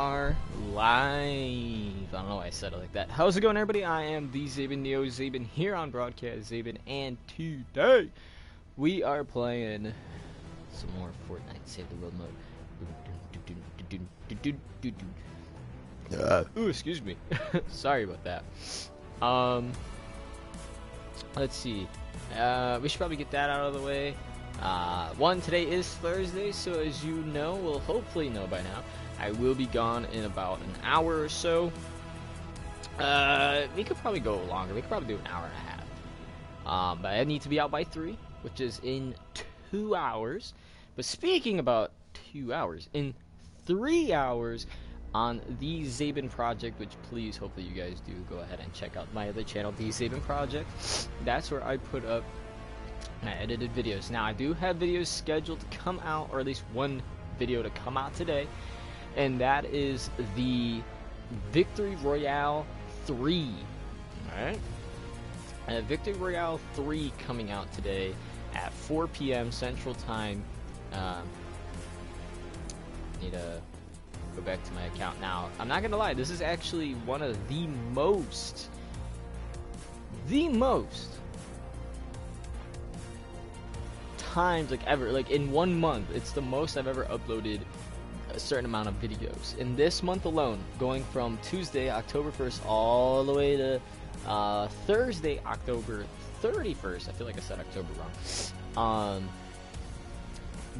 Are live. I don't know why I said it like that. How's it going, everybody? I am the Zaben Neo Zaben here on Broadcast Zaben, and today we are playing some more Fortnite Save the World mode. Ooh, excuse me. Sorry about that. Let's see. We should probably get that out of the way. Today is Thursday, so as you know, well, hopefully know by now, I will be gone in about an hour or so. We could probably go longer. We could probably do an hour and a half. But I need to be out by 3, which is in 2 hours. But speaking about 2 hours, in 3 hours on the Zaben Project, which please, hopefully you guys do go ahead and check out my other channel, the Zaben Project. That's where I put up my edited videos. Now, I do have videos scheduled to come out, or at least one video to come out today. And that is the Victory Royale 3. Alright? Victory Royale 3 coming out today at 4 p.m. Central Time. Need to go back to my account now. I'm not gonna lie, this is actually one of the most times, like, ever. Like, in 1 month, it's the most I've ever uploaded a certain amount of videos in this month alone, going from Tuesday, October 1st, all the way to Thursday, October 31st. I feel like I said October wrong.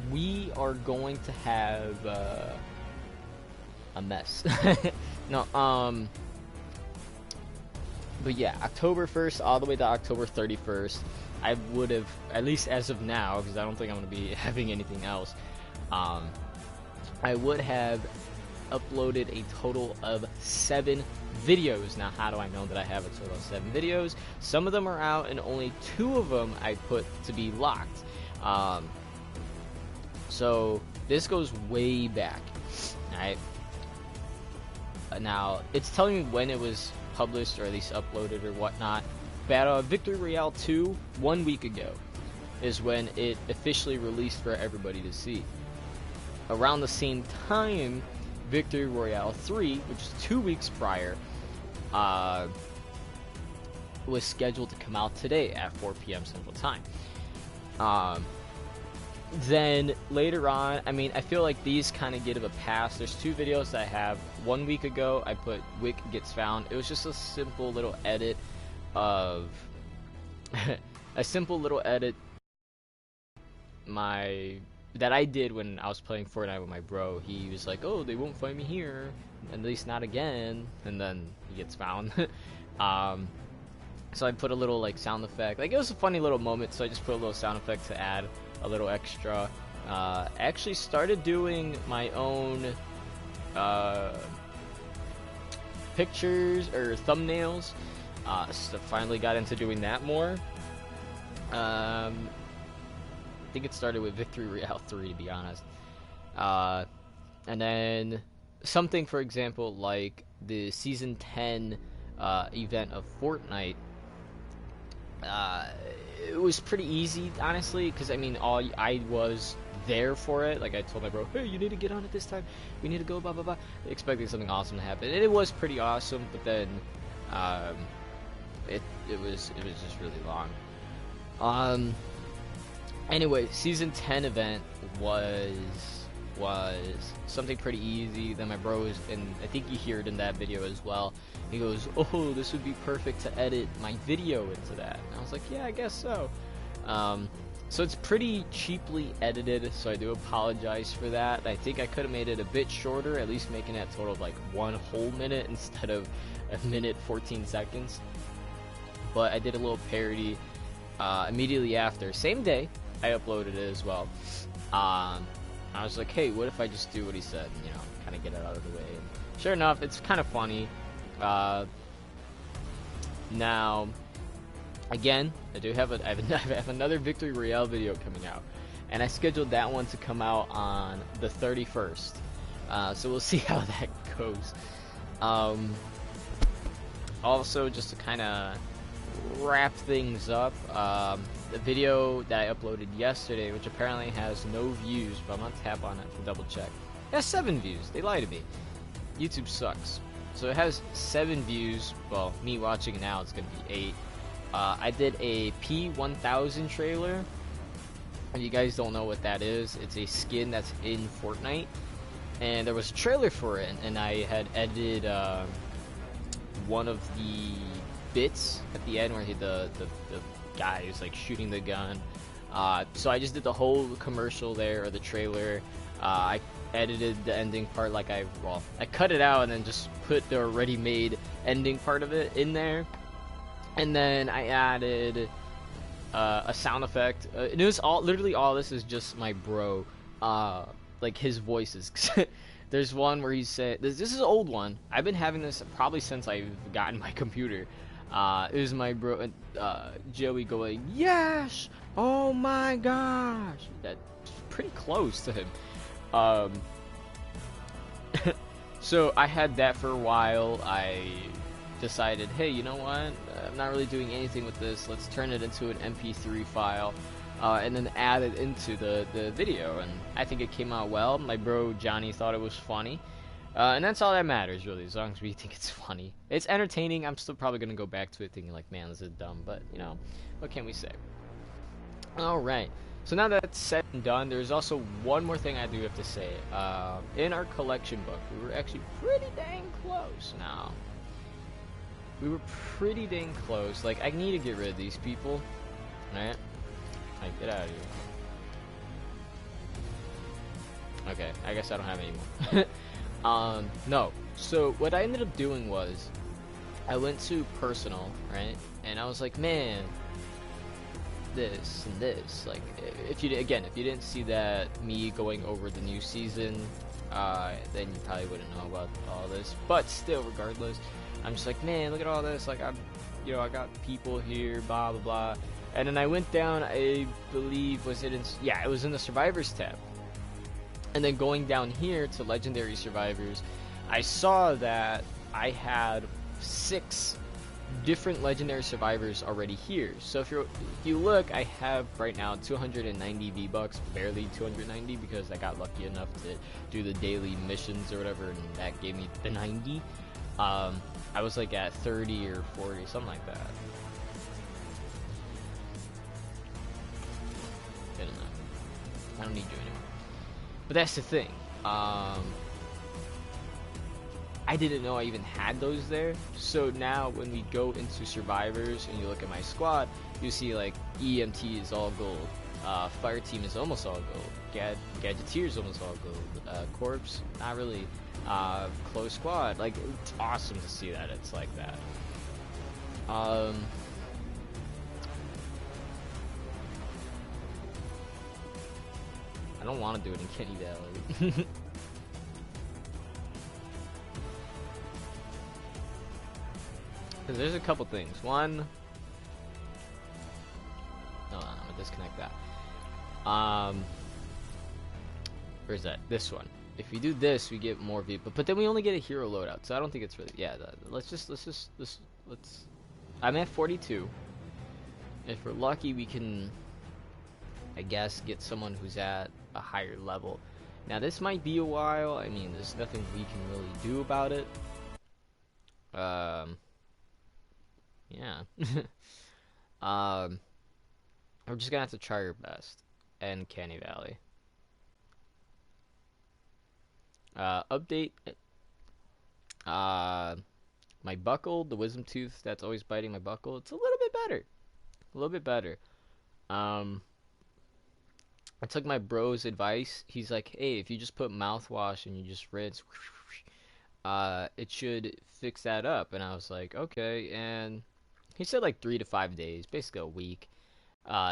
We are going to have a mess. No, but yeah, October 1st all the way to October 31st. I would have, at least as of now, because I don't think I'm going to be having anything else, I would have uploaded a total of 7 videos. Now, how do I know that I have a total of 7 videos? Some of them are out, and only 2 of them I put to be locked. So this goes way back. Alright. Now, it's telling me when it was published, or at least uploaded or whatnot. But Victory Royale 2, 1 week ago, is when it officially released for everybody to see. Around the same time, Victory Royale 3, which is 2 weeks prior, was scheduled to come out today at 4 p.m. Central Time. Then later on, I mean, I feel like these kind of give a pass. There's 2 videos that I have. 1 week ago, I put Wick Gets Found. It was just a simple little edit of that I did when I was playing Fortnite with my bro. He was like, "Oh, they won't find me here, at least not again," and then he gets found. So I put a little, like, sound effect. Like, it was a funny little moment, so I just put a little sound effect to add a little extra. Actually started doing my own pictures or thumbnails. So finally got into doing that more. I think it started with Victory Royale 3, to be honest. And then something, for example, like the Season 10 event of Fortnite. It was pretty easy, honestly, because, I mean, I was there for it. Like, I told my bro, "Hey, you need to get on it this time. We need to go, blah, blah, blah." Expecting something awesome to happen. And it was pretty awesome, but then it was just really long. Anyway, Season 10 event was something pretty easy. Then my bro was, and I think you hear it in that video as well, he goes, "Oh, this would be perfect to edit my video into that." And I was like, "Yeah, I guess so." So it's pretty cheaply edited, so I do apologize for that. I think I could have made it a bit shorter, at least making it a total of like 1 whole minute instead of 1 minute 14 seconds. But I did a little parody immediately after. Same day, I uploaded it as well. I was like, "Hey, what if I just do what he said?" And, you know, kind of get it out of the way. And sure enough, it's kind of funny. Now, again, I have another Victory Royale video coming out, and I scheduled that one to come out on the 31st. So we'll see how that goes. Also, just to kind of wrap things up, the video that I uploaded yesterday, which apparently has no views, but I'm gonna tap on it to double check. It has 7 views. They lied to me. YouTube sucks. So it has 7 views. Well, me watching it now, it's gonna be 8. I did a P1000 trailer. And you guys don't know what that is. It's a skin that's in Fortnite. And there was a trailer for it, and I had edited one of the bits at the end where the guy is like shooting the gun. So I just did the whole commercial there, or the trailer. I edited the ending part like I cut it out and then just put the already made ending part of it in there. And then I added a sound effect. It was literally all this is just my bro, like his voices. There's one where he said, this is an old one. I've been having this probably since I've gotten my computer. It was my bro, Joey going, yes, oh my gosh. That's pretty close to him. So I had that for a while. I decided, hey, you know what? I'm not really doing anything with this. Let's turn it into an MP3 file, and then add it into the video. And I think it came out well. My bro Johnny thought it was funny. And that's all that matters, really, as long as we think it's funny. It's entertaining. I'm still probably going to go back to it thinking like, man, this is dumb. But, you know, what can we say? Alright. So now that's said and done, there's also one more thing I do have to say. In our collection book, we were actually pretty dang close now. We were pretty dang close. Like, I need to get rid of these people. Alright? Like, get out of here. Okay, I guess I don't have any more. No. So, what I ended up doing was, I went to personal, right? And I was like, man, this and this. Like, if you didn't see that, me going over the new season, then you probably wouldn't know about all this. But still, regardless, I'm just like, man, look at all this. Like, I got people here, blah, blah, blah. And then I went down, I believe, it was in the Survivors tab. And then going down here to Legendary Survivors, I saw that I had 6 different Legendary Survivors already here. So if you look, I have right now 290 V-Bucks, barely 290 because I got lucky enough to do the daily missions or whatever, and that gave me the 90. I was like at 30 or 40, something like that. I don't know. I don't need you anymore. But that's the thing. I didn't know I even had those there. So now when we go into Survivors and you look at my squad, you see like EMT is all gold. Fire team is almost all gold. Gadgeteer is almost all gold. Corpse, not really. Close squad. Like, it's awesome to see that it's like that. I don't want to do it in Kenny Valley. Because there's a couple things. One, no, I'm gonna disconnect that. Where's that? This one. If we do this, we get more people, but then we only get a hero loadout, so I don't think it's really. Yeah, let's. I'm at 42. If we're lucky, we can, I guess, get someone who's at a higher level. Now this might be a while. I mean, there's nothing we can really do about it. Yeah. We're just gonna have to try our best. And Canny Valley. Update. My buckle, the wisdom tooth that's always biting my buckle, it's a little bit better. A little bit better. I took my bro's advice. He's like, hey, if you just put mouthwash and you just rinse, it should fix that up. And I was like, okay. And he said like 3 to 5 days, basically a week.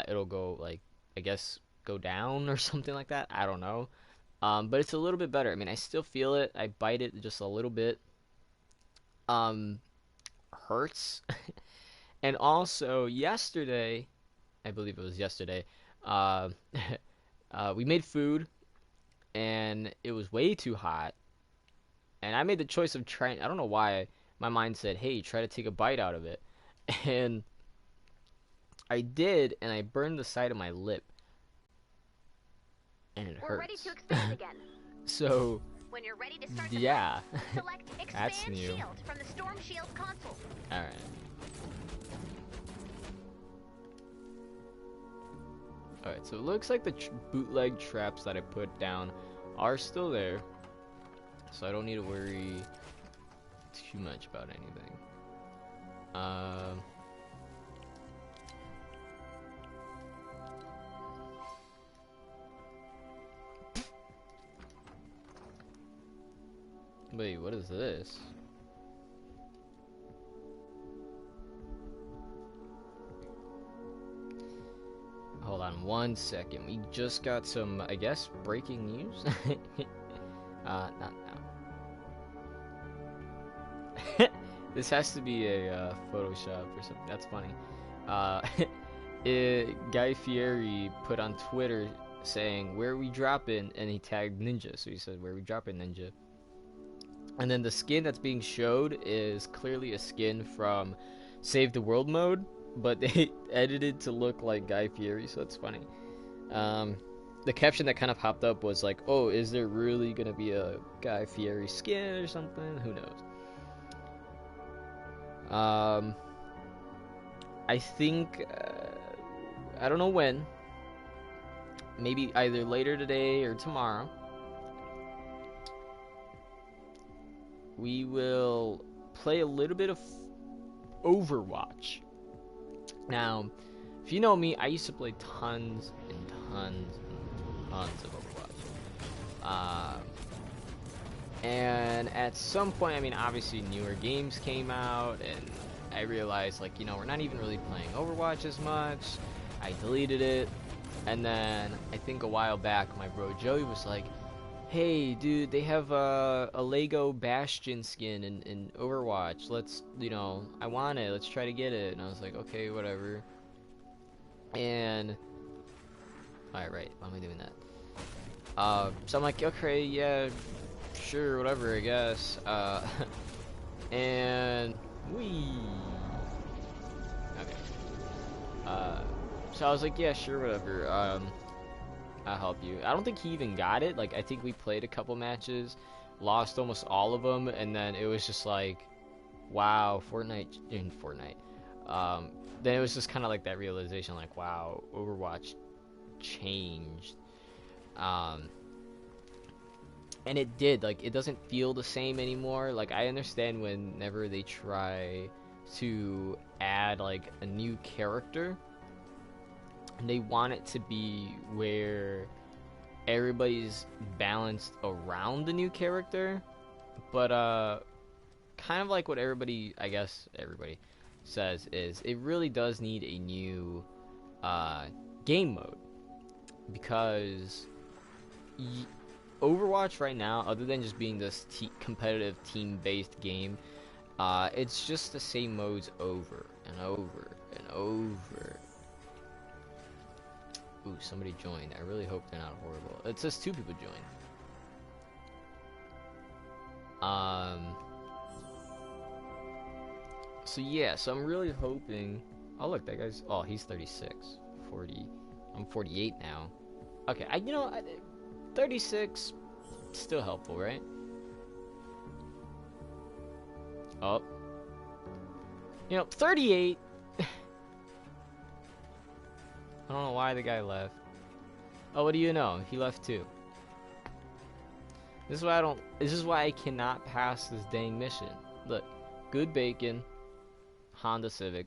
It'll go, like, I guess, go down or something like that. I don't know. But it's a little bit better. I mean, I still feel it. I bite it just a little bit. Hurts. And also, yesterday, I believe it was yesterday, we made food, and it was way too hot. And I made the choice of trying, I don't know why, my mind said, hey, try to take a bite out of it. And I did, and I burned the side of my lip. And it hurts. We're ready to expand again. So, When you're ready to start the Yeah. fight, select That's Expand new. Shield from the Storm Shield console. Alright. Alright, so it looks like the bootleg traps that I put down are still there. So I don't need to worry too much about anything. Wait, what is this? Hold on 1 second. We just got some, I guess, breaking news. Not now. This has to be a Photoshop or something. That's funny. Guy Fieri put on Twitter saying, "Where are we dropping?" and he tagged Ninja. So he said, "Where are we dropping, Ninja?" And then the skin that's being showed is clearly a skin from Save the World mode, but they edited to look like Guy Fieri, so it's funny. The caption that kind of popped up was like, "Oh, is there really gonna be a Guy Fieri skin or something? Who knows?" I think I don't know when. Maybe either later today or tomorrow. We will play a little bit of Overwatch. Now, if you know me, I used to play tons and tons and tons of Overwatch. And at some point, I mean, obviously newer games came out, and I realized, like, you know, we're not even really playing Overwatch as much. I deleted it, and then I think a while back, my bro Joey was like, "Hey, dude, they have a Lego Bastion skin in Overwatch. Let's, you know, I want it. Let's try to get it." And I was like, "Okay, whatever." And right, why am I doing that? So I'm like, "Okay, yeah, sure, whatever, I guess." And okay. So I was like, "Yeah, sure, whatever. I'll help you." I don't think he even got it. Like, I think we played a couple matches, lost almost all of them, and then it was just like, wow, Fortnite. Then it was just kind of like that realization, like, wow, Overwatch changed. And it did. Like, it doesn't feel the same anymore. Like, I understand whenever they try to add like a new character, they want it to be where everybody's balanced around the new character, but kind of like what everybody, I guess everybody says, is it really does need a new game mode, because Overwatch right now, other than just being this competitive team-based game, it's just the same modes over and over and over. Ooh, somebody joined. I really hope they're not horrible. It says 2 people joined. So yeah, so I'm really hoping. Oh look, that guy's. Oh, he's 36, 40. I'm 48 now. Okay, 36, still helpful, right? Oh, 38. I don't know why the guy left. Oh, what do you know? He left too. This is why I cannot pass this dang mission. Look, Good Bacon, Honda Civic,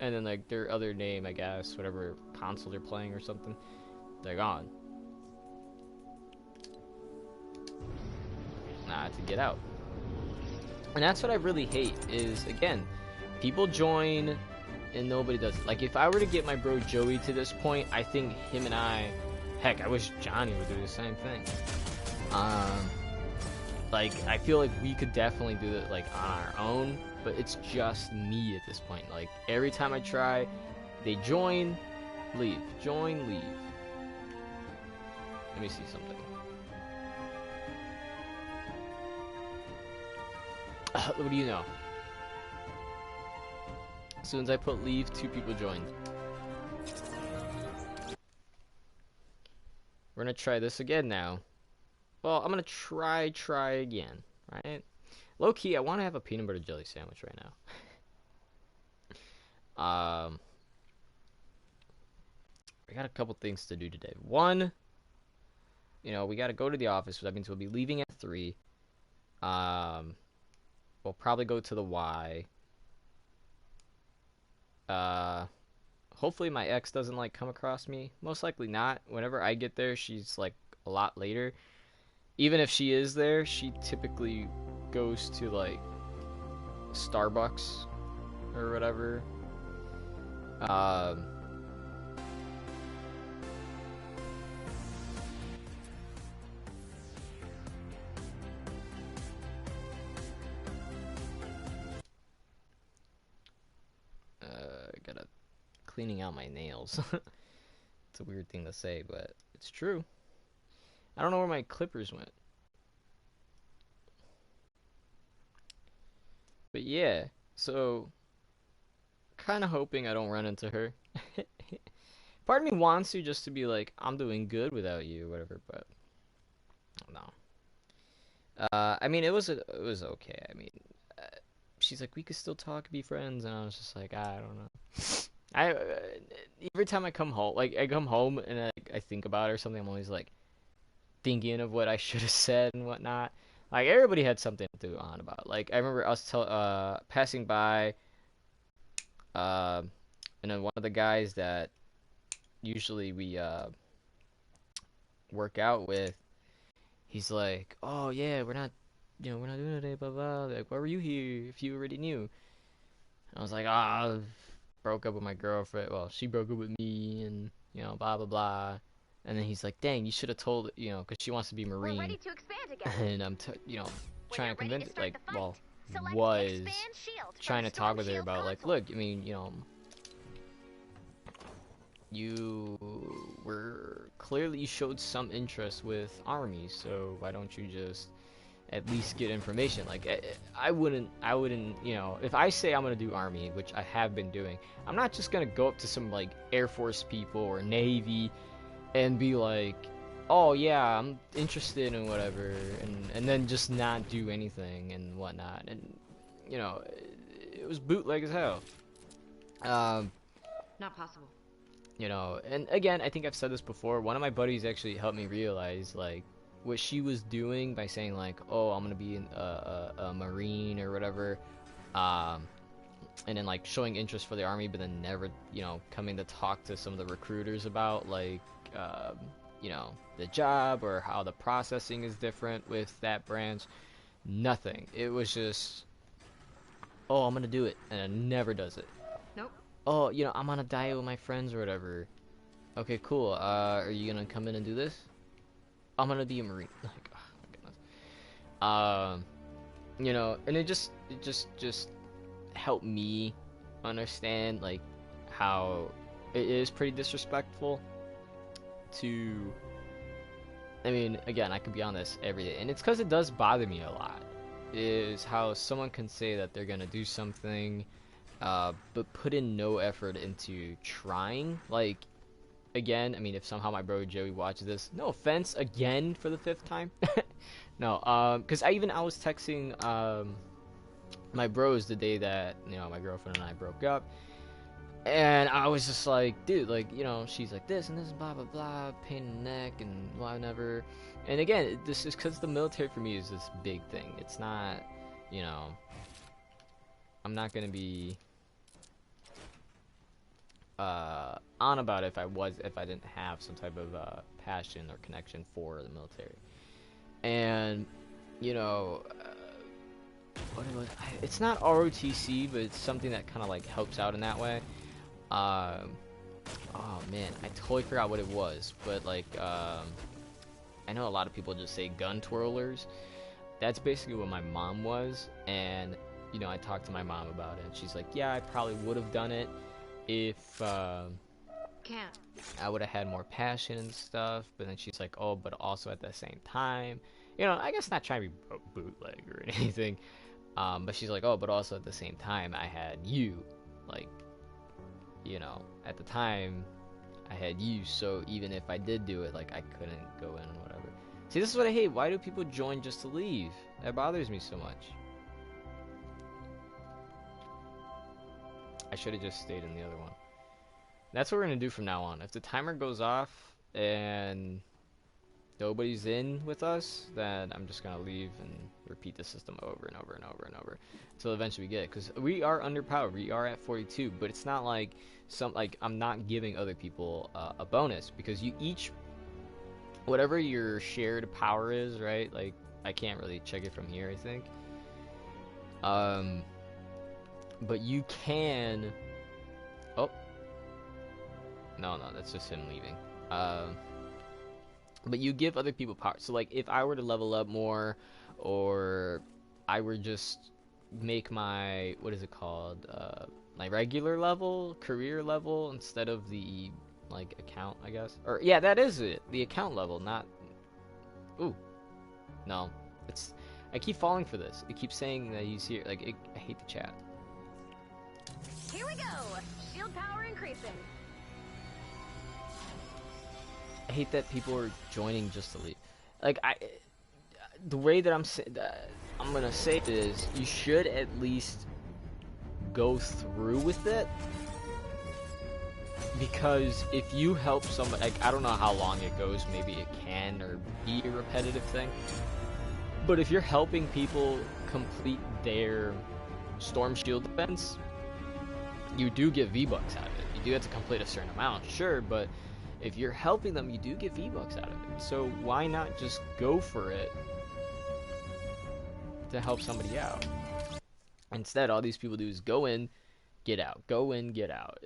and then like their other name, I guess, whatever console they're playing or something. They're gone. Nah, to get out. And that's what I really hate is, again, people join and nobody does it. Like, if I were to get my bro Joey to this point, I think him and I, heck, I wish Johnny would do the same thing. Like, I feel like we could definitely do it, like, on our own, but it's just me at this point. Like, every time I try, they join, leave, join, leave. Let me see something. What do you know? As soon as I put leave, 2 people joined. We're gonna try this again now. Well, I'm gonna try again, right? Low key, I want to have a peanut butter jelly sandwich right now. I got a couple things to do today. One, we got to go to the office, so that means we'll be leaving at 3. Um, we'll probably go to the Y. Uh, hopefully my ex doesn't like come across me. Most likely not. Whenever I get there, she's like a lot later. Even if she is there, she typically goes to like Starbucks or whatever. Um, gotta cleaning out my nails. It's a weird thing to say, but it's true. I don't know where my clippers went. But yeah, so kind of hoping I don't run into her. Part of me wants to just to be like, I'm doing good without you, or whatever, but no. I mean, it was okay. I mean, uh, she's like, we could still talk, be friends, and I was just like, I don't know. Every time I come home, like I come home and I think about it or something, I'm always like thinking of what I should have said and whatnot. Like everybody had something to go on about. Like I remember us passing by, uh, and then one of the guys that usually we work out with, he's like, "Oh yeah, we're not doing it today, blah blah." Like, why were you here if you already knew? And I was like, "Ah, broke up with my girlfriend. Well, she broke up with me, and blah blah blah." And then he's like, "Dang, you should have told, because she wants to be We're Marine." ready to expand again. And I'm, When trying you're to ready to convince, start like, the fight, well, select was Expand Shield from trying the to talk Storm with her Shield about, like, console. look, I mean, you were clearly you showed some interest with Army, so why don't you just at least get information? Like, I wouldn't, if I say I'm gonna do Army, which I have been doing, I'm not just gonna go up to some like Air Force people or Navy and be like, oh yeah, I'm interested in whatever, and then just not do anything and whatnot. And it was bootleg as hell. Um, Not possible. and again, I think I've said this before. One of my buddies actually helped me realize like what she was doing by saying like, oh, I'm gonna be a Marine or whatever. Um, and then like showing interest for the Army, but then never, coming to talk to some of the recruiters about like, um, the job or how the processing is different with that branch. Nothing. It was just, oh, I'm gonna do it, and it never does it. Nope. Oh, I'm on a diet with my friends or whatever. Okay, cool. Are you gonna come in and do this? I'm gonna be a Marine. Like, oh my goodness. And it just helped me understand like how it is pretty disrespectful to. I mean, again, I could be on this every day, and it's because it does bother me a lot. Is how someone can say that they're gonna do something, but put in no effort into trying. Like, again, I mean, if somehow my bro Joey watches this, no offense, again for the 5th time. No, because I was texting my bros the day that my girlfriend and I broke up, and I was just like, dude, like, she's like this and this and blah blah blah, pain in the neck and whatever. And again, this is because the military for me is this big thing. It's not, I'm not gonna be on about it if I didn't have some type of passion or connection for the military. And what it was, it's not ROTC, but it's something that kind of like helps out in that way. Oh man, I totally forgot what it was, but like I know a lot of people just say gun twirlers. That's basically what my mom was, and I talked to my mom about it, and she's like, yeah, I probably would have done it if Can't. I would have had more passion and stuff. But then she's like, oh, but also at the same time, I guess not trying to be bootleg or anything. But she's like, oh, but also at the same time, I had you, like, at the time, I had you. So even if I did do it, like, I couldn't go in and whatever. See, this is what I hate. Why do people join just to leave? That bothers me so much. I should have just stayed in the other one. That's what we're going to do from now on. If the timer goes off and nobody's in with us, then I'm just going to leave and repeat the system over and over and over and over until eventually we get it. Because we are underpowered. We are at 42, but it's not like I'm not giving other people a bonus, because you each, whatever your shared power is, right? Like, I can't really check it from here, I think. But you can... Oh. No, that's just him leaving. But you give other people power. So, like, if I were to level up more, or I were just make my, what is it called? My regular level, career level, instead of the, like, account, I guess. Or, yeah, that is it. The account level, not... Ooh. No. It's... I keep falling for this. It keeps saying that he's here. Like, I hate the chat. Here we go. Shield power increasing. I hate that people are joining just to leave. Like, the way that I'm gonna say it is, you should at least go through with it, because if you help somebody, like, I don't know how long it goes, maybe it can or be a repetitive thing, but if you're helping people complete their storm shield defense, you do get V-Bucks out of it. You do have to complete a certain amount, sure, but if you're helping them, you do get V-Bucks out of it. So why not just go for it to help somebody out? Instead, all these people do is go in, get out. Go in, get out.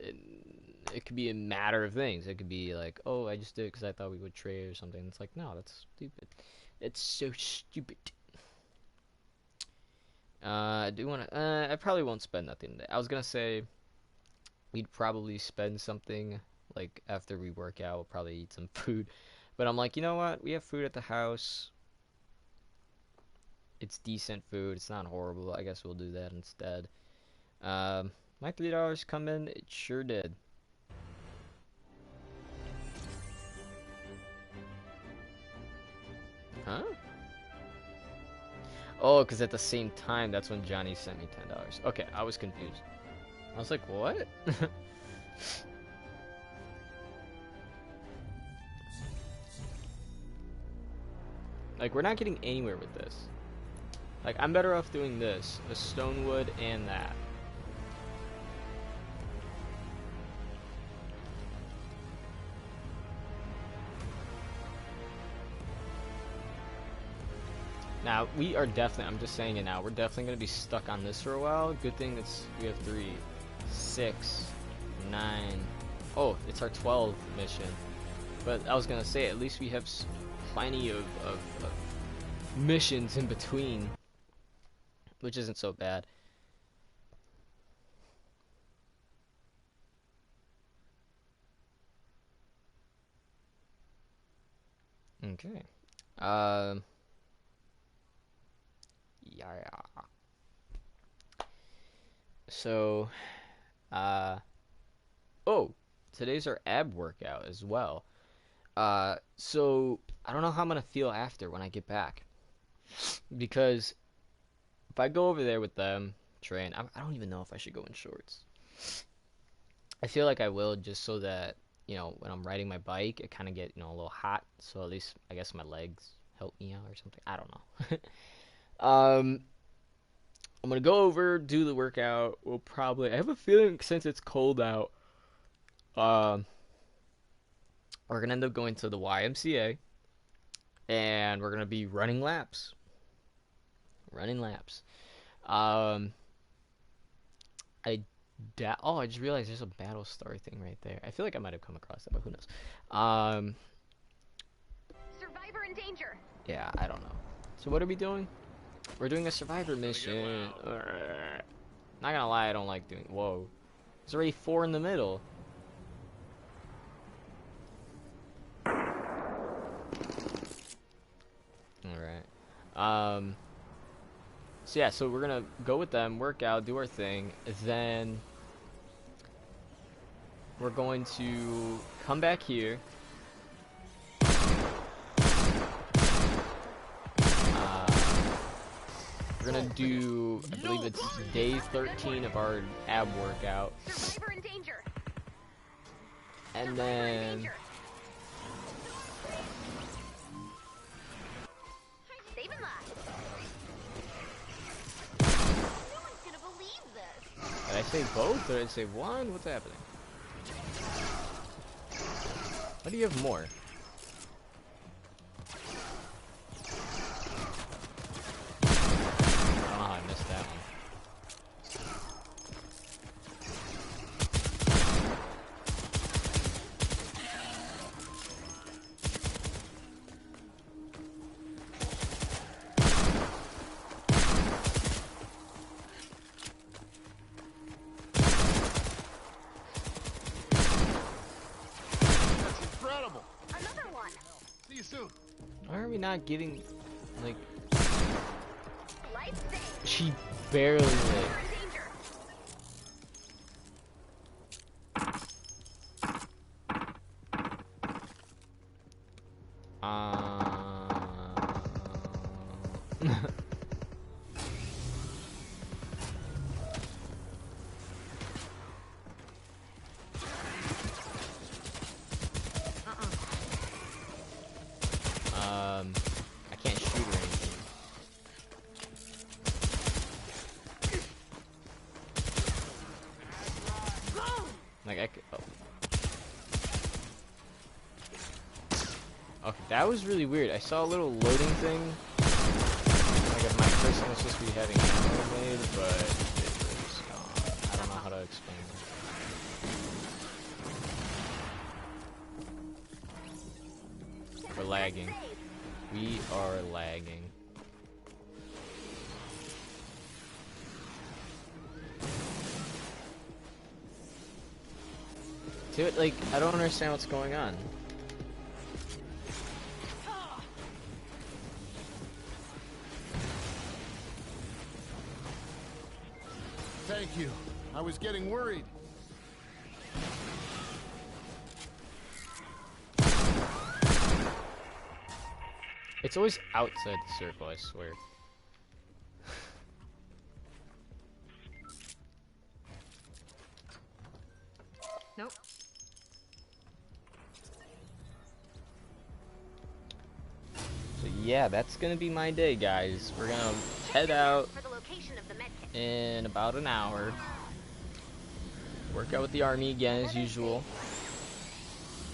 It could be a matter of things. It could be like, oh, I just did it because I thought we would trade or something. It's like, no, that's stupid. It's so stupid. I do want to... I probably won't spend nothing today. I was going to say we'd probably spend something, like, after we work out. We'll probably eat some food. But I'm like, you know what? We have food at the house. It's decent food. It's not horrible. I guess we'll do that instead. My $3 come in? It sure did. Huh? Oh, because at the same time, that's when Johnny sent me $10. Okay, I was confused. I was like, what? Like, we're not getting anywhere with this. Like, I'm better off doing this, a stonewood and that. Now, we are definitely, I'm just saying it now, we're definitely going to be stuck on this for a while. Good thing we have 3, 6, 9. Oh, it's our 12th mission. But I was going to say, at least we have plenty of missions in between, which isn't so bad. Okay. Yeah. So, oh, today's our ab workout as well. So I don't know how I'm gonna feel after when I get back, because if I go over there with them, train, I don't even know if I should go in shorts. I feel like I will, just so that, you know, when I'm riding my bike, it kind of get, you know, a little hot. So at least I guess my legs help me out or something. I don't know. I'm gonna go over, do the workout. We'll probably, I have a feeling since it's cold out, we're gonna end up going to the YMCA, and we're gonna be running laps. I just realized there's a battle star thing right there. I feel like I might have come across that, but who knows? Survivor in danger. Yeah, I don't know. So what are we doing? We're doing a survivor mission. Not gonna lie, I don't like doing... Whoa. There's already 4 in the middle. Alright. So yeah, so we're gonna go with them, work out, do our thing, then we're going to come back here. We're gonna do, I believe it's day 13 of our ab workout. Survivor in danger. And Survivor in then, danger. Saving lives. No one's gonna believe this. did I say both or did I say one? What's happening? Why do you have more? I don't know how I missed that one. That's incredible. Another one. See you soon. Why are we not getting, like, Life saved. she barely lived. Survivor in danger. I can't shoot or anything. Like I could, oh. Okay, that was really weird. I saw a little loading thing. Like if my person was supposed to be having ammo made, but it was gone. I don't know how to explain it. We're lagging. We are lagging. Dude, like, I don't understand what's going on. Thank you. I was getting worried. It's always outside the circle, I swear. Nope. So yeah, that's gonna be my day, guys. We're gonna head out For the location of the med kit. in about an hour. Work out with the army again as usual.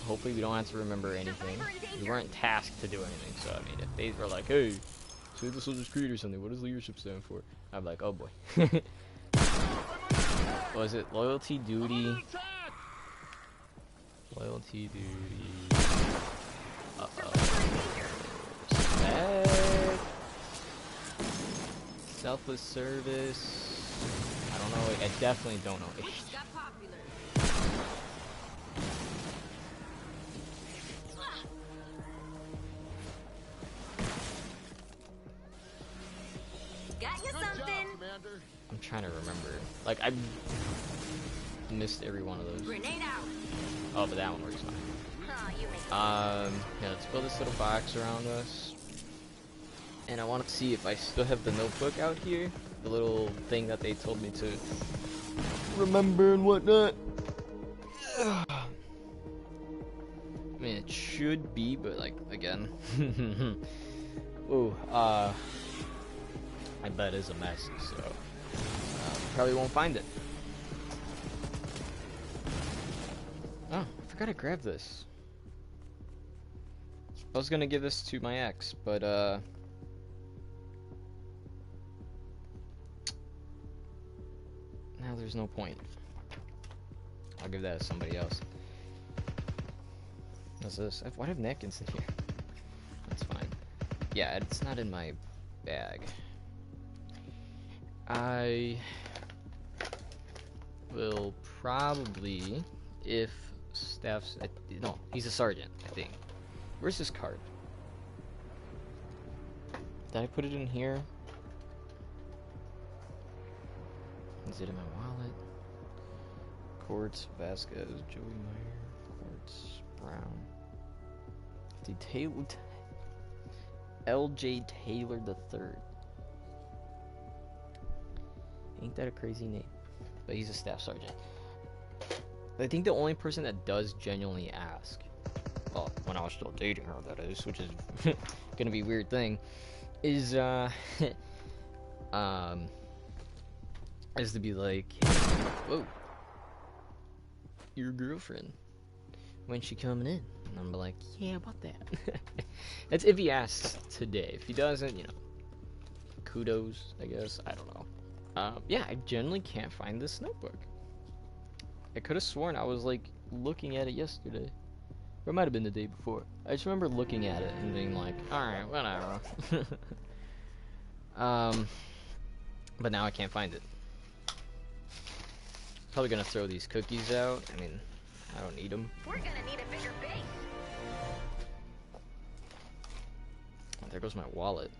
Hopefully we don't have to remember anything. We weren't tasked to do anything, so I mean, if they were like, hey, save the Soldier's Creed or something, what does leadership stand for? I'm like, oh boy. What was it? Loyalty, duty. Loyalty, duty. Respect. Selfless service. I don't know. I definitely don't know. Got popular. Got you Good job, something. Commander. I'm trying to remember. Like, I missed every one of those. Grenade out. Oh, but that one works fine. Aw, you make it. Yeah, let's build this little box around us. And I want to see if I still have the notebook out here. The little thing that they told me to remember and whatnot. I mean, it should be, but like, again. Ooh, my bed is a mess, so probably won't find it. Oh, I forgot to grab this. I was gonna give this to my ex, but now there's no point. I'll give that to somebody else. What's this? Why do I have napkins in here? That's fine. Yeah, it's not in my bag. I will probably, if Staff's, no, he's a sergeant, I think. Where's his card? Did I put it in here? Is it in my wallet? Quartz, Vasquez, Joey Meyer, Quartz, Brown. LJ Taylor the third. Ain't that a crazy name? But he's a staff sergeant. I think the only person that does genuinely ask, well, when I was still dating her, that is, which is gonna be a weird thing, is is to be like, whoa, your girlfriend, when's she coming in? And I'm like, yeah, about that. That's if he asks today. If he doesn't, you know, kudos, I guess. I don't know. Yeah, I generally can't find this notebook. I could have sworn I was like looking at it yesterday, or it might have been the day before. I just remember looking at it and being like, all right, whatever. But now I can't find it. Probably gonna throw these cookies out. I mean, I don't need them. We're gonna need a bigger base. Oh, there goes my wallet.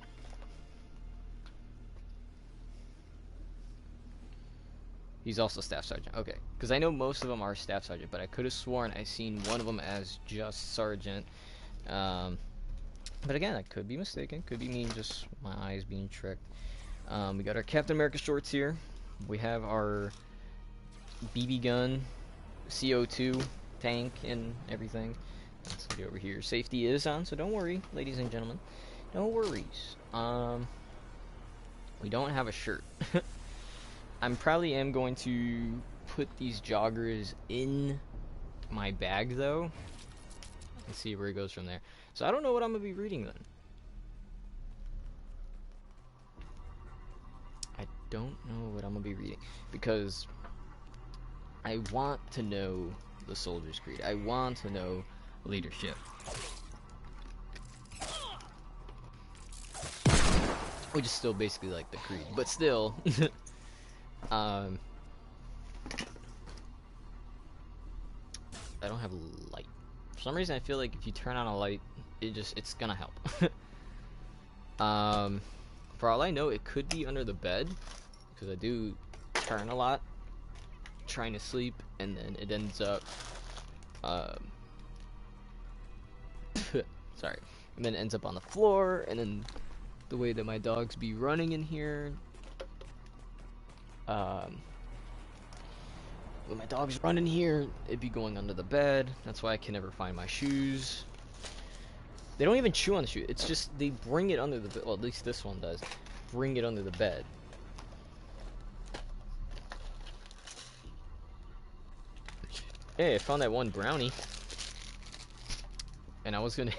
He's also staff sergeant. Okay, because I know most of them are staff sergeant, but I could have sworn I seen one of them as just sergeant. But again, I could be mistaken. Could be me, just my eyes being tricked. We got our Captain America shorts here. We have our BB gun, CO2 tank, and everything. Let's get over here. Safety is on, so don't worry, ladies and gentlemen. No worries. We don't have a shirt. I'm probably am going to put these joggers in my bag though, and see where it goes from there. So I don't know what I'm gonna be reading then. I don't know what I'm gonna be reading because I want to know the Soldier's Creed. I want to know leadership. Which is still basically like the creed, but still. I don't have light. For some reason I feel like if you turn on a light, it's gonna help. For all I know, it could be under the bed, because I do turn a lot trying to sleep, and then it ends up sorry, and then it ends up on the floor, and then the way that my dogs be running in here, when my dogs run in here, it'd be going under the bed. That's why I can never find my shoes. They don't even chew on the shoe. It's just they bring it under the bed. Well, at least this one does. Bring it under the bed. Hey, I found that one brownie. And I was gonna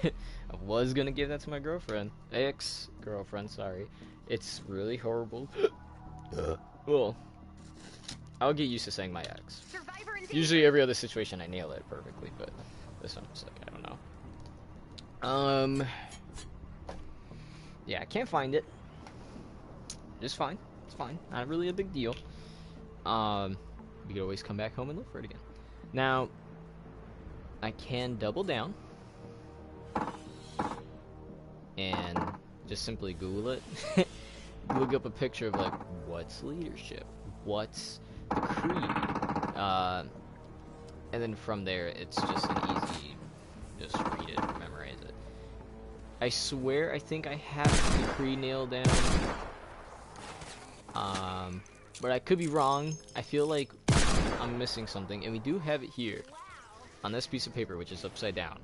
give that to my girlfriend. Ex-girlfriend, sorry. It's really horrible. Well, I'll get used to saying my ex. Usually every other situation I nail it perfectly, but this one, just like, I don't know. Yeah, I can't find it. It's fine. It's fine. Not really a big deal. We could always come back home and look for it again. Now, I can double down and just simply Google it. Look up a picture of like, what's leadership? What's the creed? And then from there, it's just an easy, just read it, memorize it. I swear, I think I have the creed nailed down. But I could be wrong. I feel like I'm missing something, and we do have it here on this piece of paper, which is upside down.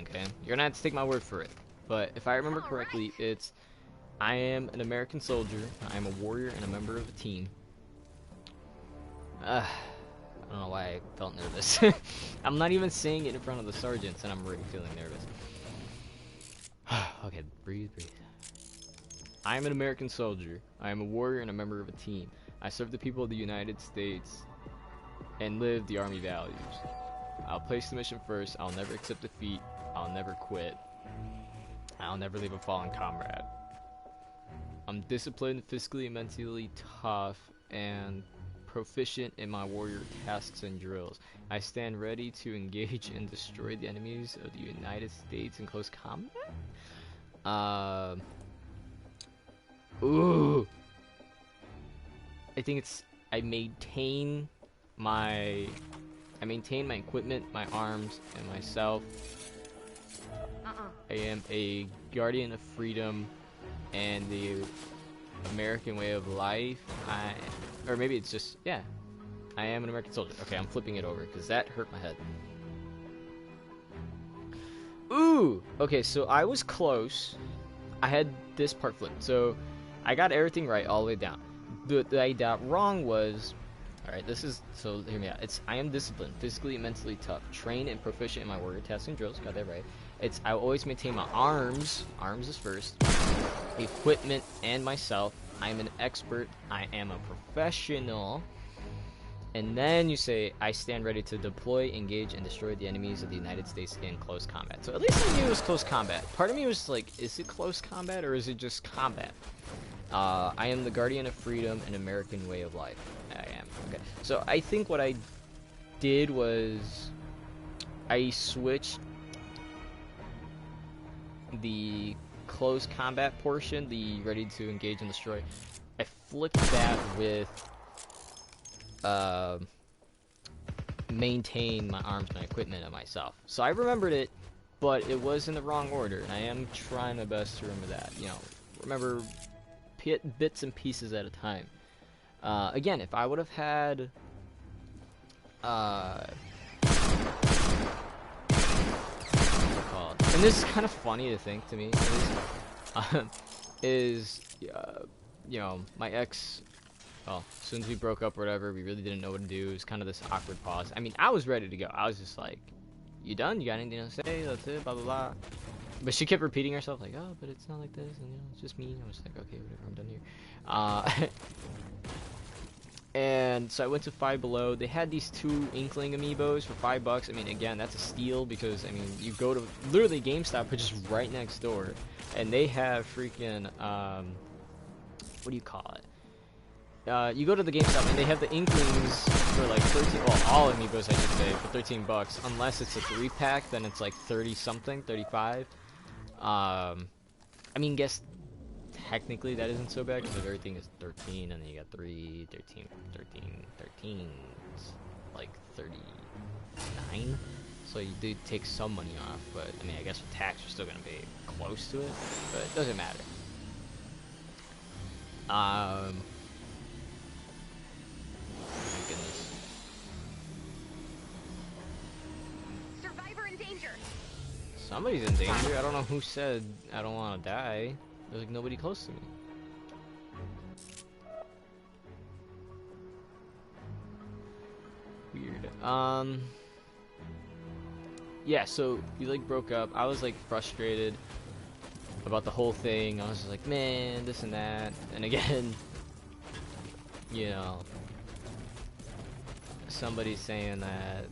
Okay, you're gonna have to take my word for it. But if I remember correctly, it's I am an American soldier. I am a warrior and a member of a team. I don't know why I felt nervous. I'm not even saying it in front of the sergeants, and I'm already feeling nervous. Okay, breathe. I am an American soldier. I am a warrior and a member of a team. I serve the people of the United States and live the Army values. I'll place the mission first. I'll never accept defeat. I'll never quit. I'll never leave a fallen comrade. I'm disciplined, physically and mentally tough, and proficient in my warrior tasks and drills. I stand ready to engage and destroy the enemies of the United States in close combat. Ooh. I think it's I maintain my equipment, my arms, and myself. I am a guardian of freedom and the American way of life. Or maybe it's just, yeah, I am an American soldier. Okay, I'm flipping it over because that hurt my head. Ooh! Okay, so I was close. I had this part flipped. So I got everything right all the way down. What I got wrong was, alright, this is, so hear me out. It's, I am disciplined, physically and mentally tough, trained and proficient in my warrior tasks and drills. Got that right. It's, I always maintain my arms is first, equipment, and myself. I'm an expert. I am a professional. And then you say, I stand ready to deploy, engage, and destroy the enemies of the United States in close combat. So at least I knew it was close combat. Part of me was like, is it close combat or is it just combat? I am the guardian of freedom and American way of life. I am. Okay. So I think what I did was I switched the close combat portion, the ready to engage and destroy. I flipped that with maintain my arms, my equipment, and myself. So I remembered it, but it was in the wrong order, and I am trying my best to remember that. You know, remember bits and pieces at a time. Again, if I would have had and this is kind of funny to think to me, is you know, my ex. Well, as soon as we broke up or whatever, we really didn't know what to do. It was kind of this awkward pause. I mean, I was ready to go. I was just like, you done? You got anything to say? That's it, blah, blah, blah. But she kept repeating herself, like, oh, but it's not like this, and, you know, it's just me. I was like, okay, whatever, I'm done here. And so I went to Five Below. They had these 2 Inkling amiibos for $5. I mean, again, that's a steal because, I mean, you go to literally GameStop, which is right next door, and they have freaking, what do you call it? You go to the GameStop and they have the Inklings for like 13, well, all amiibos I should say, for $13. Unless it's a 3-pack, then it's like 30 something, 35. I mean, guess technically that isn't so bad because if everything is 13 and then you got 3, 13, 13, it's like 39. So you do take some money off, but I mean, I guess with tax you're still gonna be close to it, but it doesn't matter. My goodness. Survivor in danger. Somebody's in danger. I don't know who said I don't want to die. There's like nobody close to me. Weird. Yeah, so we like broke up. I was like frustrated about the whole thing. I was just like, man, this and that. And again, you know, somebody's saying that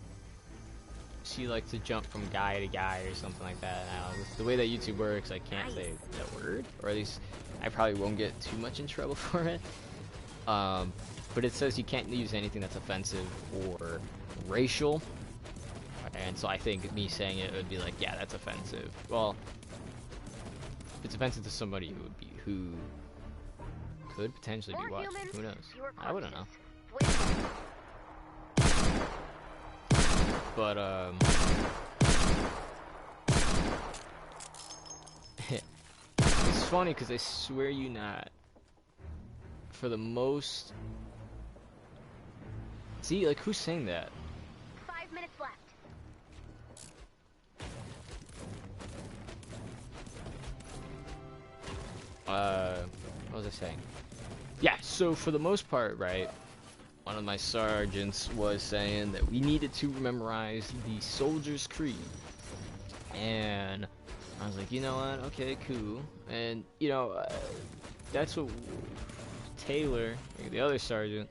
she likes to jump from guy to guy or something like that. Now, the way that YouTube works, I can't say that word, or at least I probably won't get too much in trouble for it. But it says you can't use anything that's offensive or racial, and so I think me saying it would be like, yeah, that's offensive. Well, it's offensive to somebody who could potentially be watching. Who knows? I wouldn't know. But it's funny because I swear you not, for the most. See, like, who's saying that? 5 minutes left. What was I saying? Yeah, so for the most part, right, one of my sergeants was saying that we needed to memorize the Soldier's Creed. And I was like, you know what, okay, cool. And, you know, that's what Taylor, the other sergeant,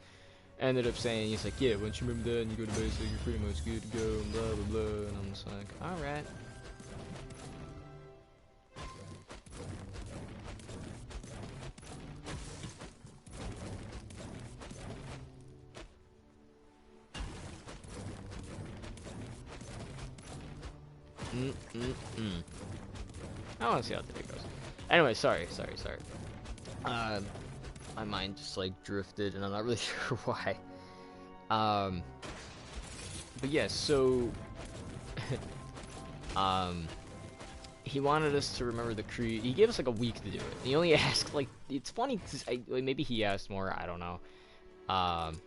ended up saying. He's like, yeah, once you remember that and you go to basic, you're pretty much good to go, and blah, blah, blah. And I'm just like, alright. I want to see how today goes. Anyway, sorry. My mind just like drifted, and I'm not really sure why. But yeah, so he wanted us to remember the creed. He gave us like a week to do it. He only asked, like, it's funny because maybe he asked more. I don't know. Um,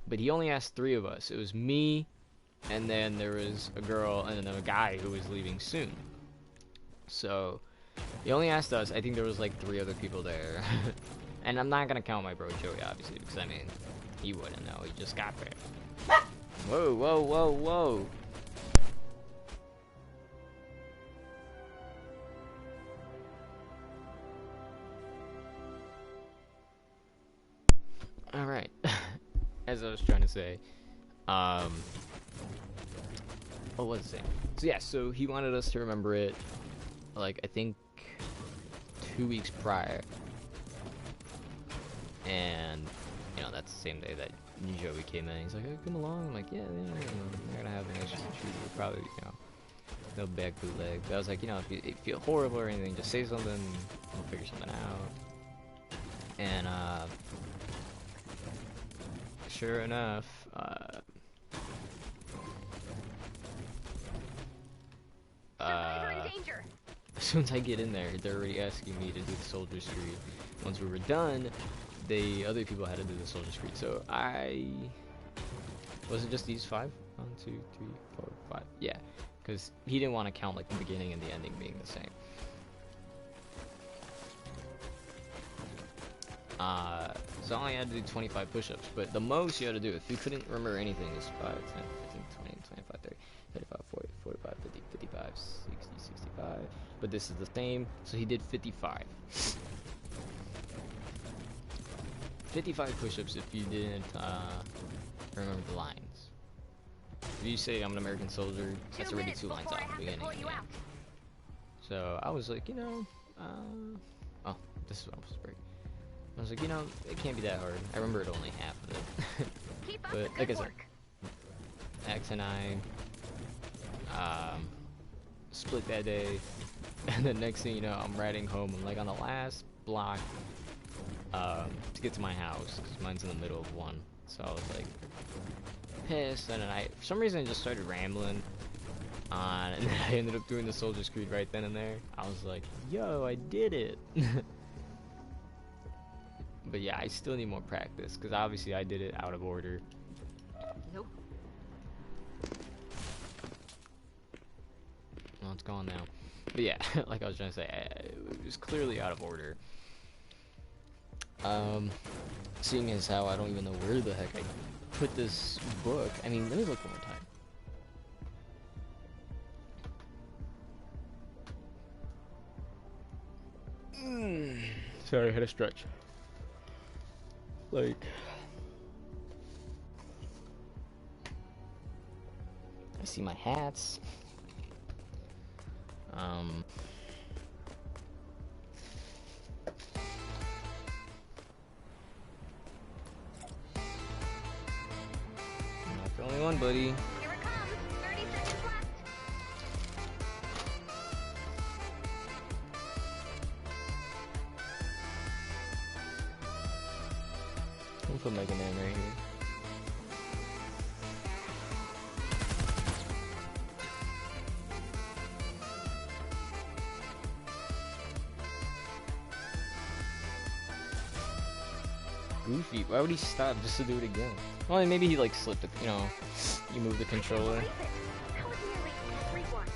but he only asked 3 of us. It was me, and then there was a girl, and then a guy who was leaving soon. So he only asked us. I think there was like 3 other people there. And I'm not gonna count my bro Joey, obviously, because I mean, he wouldn't know. He just got there. Whoa, whoa, whoa, whoa. Alright. As I was trying to say. What was it? So yeah, so he wanted us to remember it, like, I think 2 weeks prior. And, you know, that's the same day that Joey came in. He's like, hey, come along. I'm like, yeah, we're gonna have an extra treat. We'll probably, you know, no back bootleg. But I was like, you know, if you feel horrible or anything, just say something. We'll figure something out. And, sure enough, as soon as I get in there, they're already asking me to do the Soldier Street. Once we were done, the other people had to do the Soldier Street. So was it just these 5? 1, 2, 3, 4, 5. Yeah, because he didn't want to count like the beginning and the ending being the same. So I only had to do 25 push-ups, but the most you had to do, if you couldn't remember anything, is 5, 10, 15, 20, 25, 30, 35, 40, 45, 50, 55, 60, 65. But this is the same, so he did 55. 55 push-ups if you didn't remember the lines. If you say I'm an American soldier, that's already 2 lines off the beginning. Yeah. So I was like, you know, oh, this is what I'm supposed to break. I was like, you know, it can't be that hard. I remembered only half of it. But like I said, X and I split that day, and the next thing you know, I'm riding home. I'm like on the last block to get to my house, because mine's in the middle of one. So I was like pissed, and then for some reason I just started rambling on, and then I ended up doing the Soldier Screed right then and there. I was like, yo, I did it. But yeah, I still need more practice, because obviously I did it out of order. Nope. Well, it's gone now. But yeah, like I was trying to say, it was clearly out of order. Seeing as how I don't even know where the heck I put this book. I mean, let me look one more time. Sorry, I had a stretch. Like, I see my hats. I'm not the only one, buddy. Here it comes. 30 seconds left. I'm gonna put Mega Man right here. Goofy, why would he stop just to do it again? Well, maybe he like slipped it, you know, you move the controller. That was nearly a 3-1.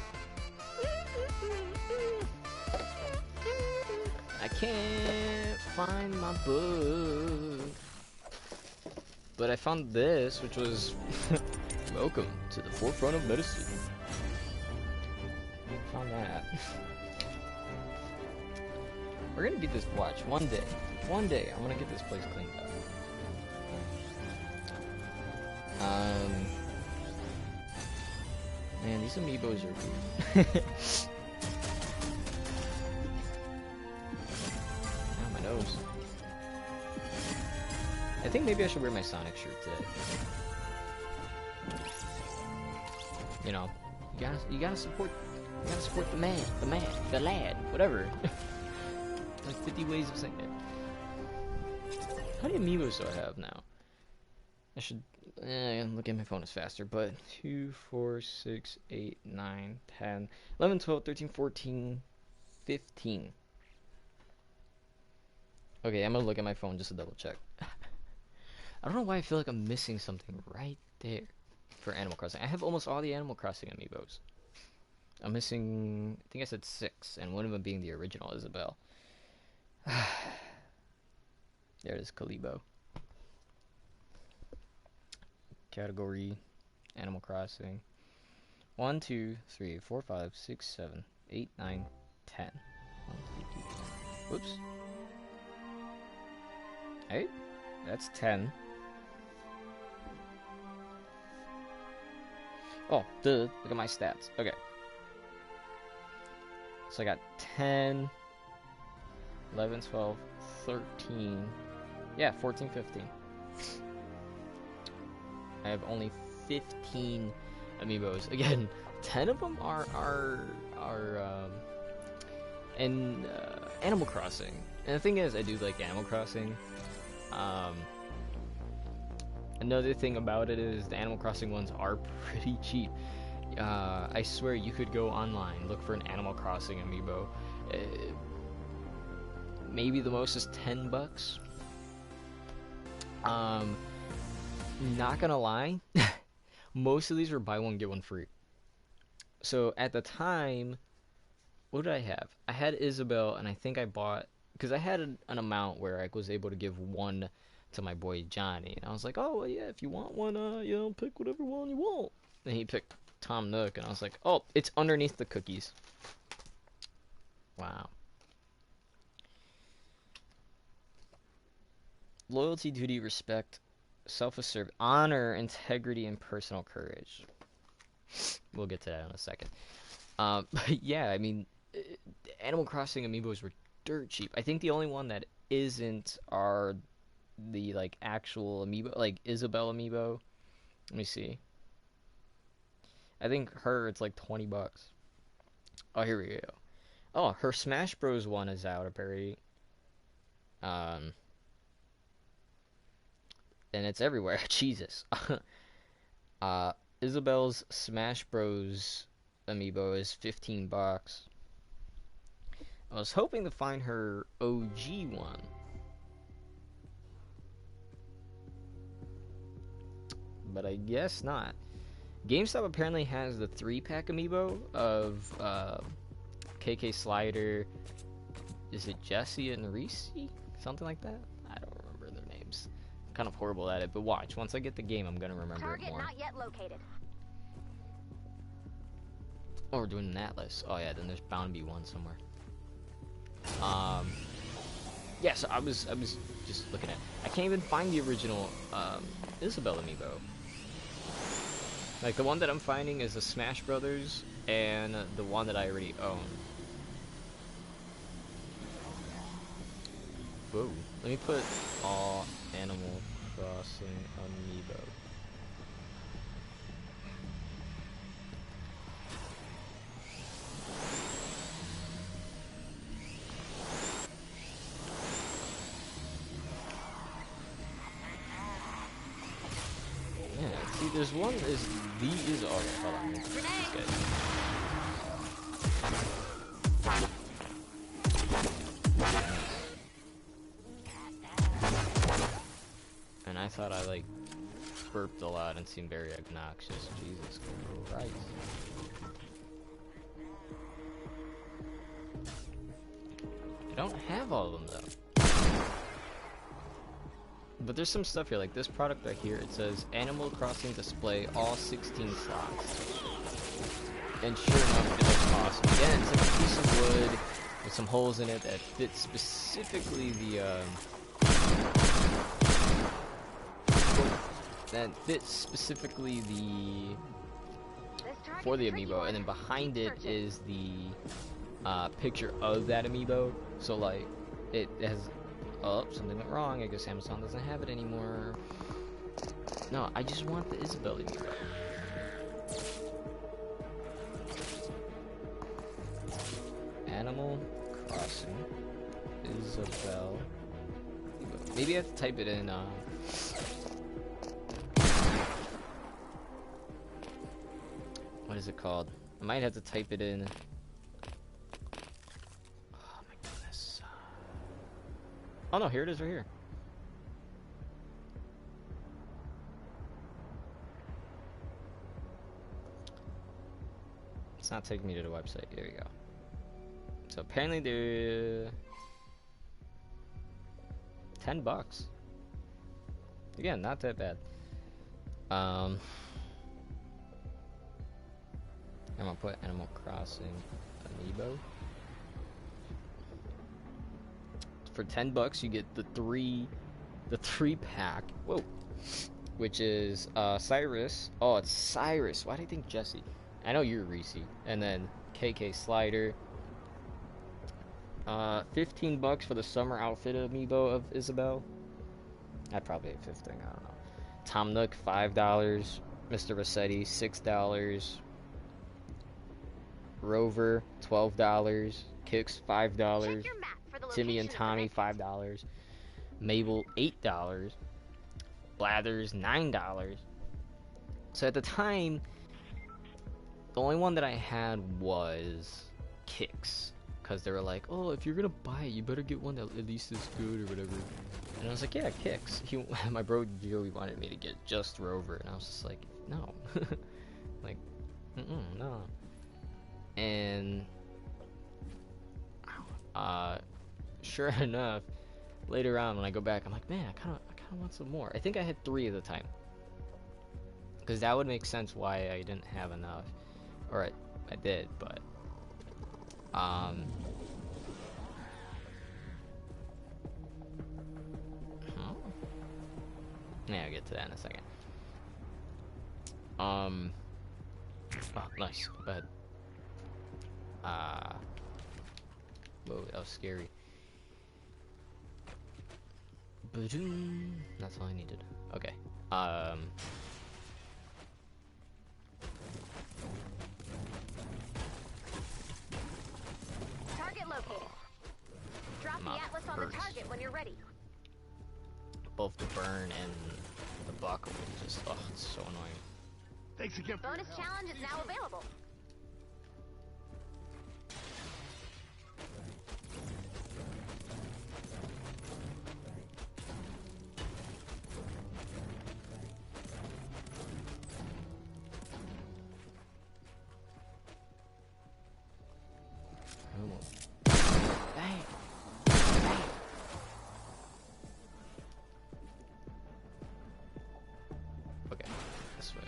I can't find my book. But I found this, which was welcome to the forefront of medicine. Found that. We're gonna get this watch one day. One day, I'm gonna get this place cleaned up. Man, these amiibos are weird. Ow, my nose. I think maybe I should wear my Sonic shirt today. You know, you gotta support the man, the lad, whatever. Like 50 ways of saying it. How many amiibos do I have now? I should look at my phone, is faster, but 2, 4, 6, 8, 9, 10, 11, 12, 13, 14, 15. Okay, I'm gonna look at my phone just to double check. I don't know why I feel like I'm missing something right there for Animal Crossing. I have almost all the Animal Crossing amiibos. I'm missing, I think I said 6, and one of them being the original Isabelle. There it is, Kalibo. Category, Animal Crossing. 1, 2, 3, 4, 5, 6, 7, 8, 9, 10. 1, 2, 3, 4. Whoops. Hey, that's 10. Oh, duh. Look at my stats. Okay. So I got 10, 11, 12, 13. Yeah, 14, 15. I have only 15 amiibos. Again, 10 of them are in Animal Crossing. And the thing is, I do like Animal Crossing. Another thing about it is the Animal Crossing ones are pretty cheap. I swear you could go online, look for an Animal Crossing amiibo. Maybe the most is $10. Not gonna lie, most of these were buy one get one free. So at the time, what did I have? I had Isabelle, and I think I bought, because I had an amount where I was able to give one to my boy Johnny, and I was like, oh well, yeah, if you want one, pick whatever one you want. And he picked Tom Nook, and I was like, oh, it's underneath the cookies. Wow. Loyalty, duty, respect, self-assertion, honor, integrity, and personal courage. We'll get to that in a second. But yeah, I mean, Animal Crossing amiibos were dirt cheap. I think the only one that isn't are the like actual amiibo, like Isabelle amiibo. Let me see. I think it's like $20. Oh, here we go. Oh, her Smash Bros. One is out apparently. And it's everywhere. Jesus. Isabelle's Smash Bros. Amiibo is $15. I was hoping to find her OG one. But I guess not. GameStop apparently has the 3-pack amiibo of KK Slider. Is it Jesse and Reese? Something like that? I don't remember their names. I'm kind of horrible at it, but watch. Once I get the game, I'm going to remember it more. Target not yet located. Oh, we're doing an Atlas. Oh yeah, then there's bound to be one somewhere. Yeah, so I was just looking at. I can't even find the original Isabelle amiibo. Like the one that I'm finding is the Smash Brothers and the one that I already own. Whoa! Let me put all Animal Crossing amiibo. See, there's one is these. Oh, hold on. This guy. And I thought I like burped a lot and seemed very obnoxious. Jesus Christ. I don't have all of them though. But there's some stuff here, like this product right here. It says Animal Crossing display, all 16 slots. And sure enough, it looks awesome. Again, it's like a piece of wood with some holes in it that fits specifically for the amiibo, and then behind it is the picture of that amiibo. So like, it has. Oh, something went wrong. I guess Amazon doesn't have it anymore. No, I just want the Isabelle amiibo. Animal Crossing Isabelle. Maybe I have to type it in. What is it called? I might have to type it in. Oh no, here it is right here. It's not taking me to the website. Here we go. So apparently they're $10. Again, not that bad. I'm gonna put Animal Crossing Amiibo. For $10, you get the three pack. Whoa, which is Cyrus. Oh, it's Cyrus. Why do you think Jesse? I know you're Reese. And then KK Slider. $15 for the summer outfit amiibo of Isabel. I'd probably hit 15. I don't know. Tom Nook $5. Mr. Rossetti $6. Rover $12. Kix $5. Timmy and Tommy $5. Mabel $8. Blathers $9. So at the time, the only one that I had was Kix, because they were like, oh, if you're gonna buy it, you better get one that at least is good or whatever. And I was like, yeah, Kix. My bro Joey wanted me to get just Rover, and I was just like, no. Like, no. And sure enough, later on when I go back, I'm like, man, I kind of want some more. I think I had 3 at the time, because that would make sense why I didn't have enough, or I did, but yeah, I'll get to that in a second. Oh, nice. Go ahead. Whoa, that was scary. Ba-doom. That's all I needed. Okay. Target located. Drop the Atlas on the target when you're ready. Both the burn and the buckle just, oh, it's so annoying. Thanks again. Bonus challenge is now available. Dang. Okay, this way.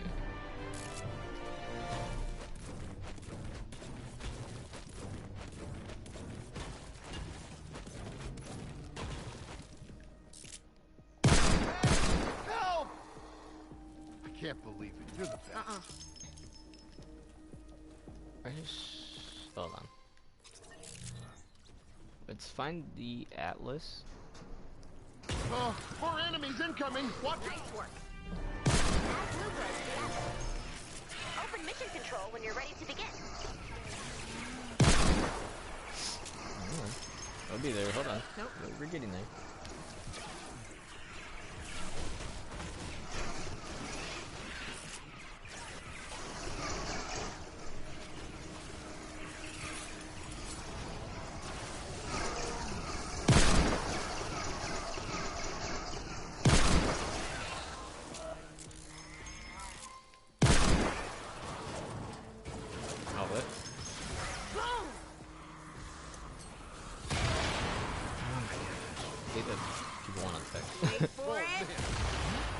Help! I can't believe it. You're the best. Hold on. Let's find the Atlas. More enemies incoming. What? Nice work. Add blue glow to the Atlas. Open mission control when you're ready to begin. I'll be there. Hold on. Nope. We're getting there.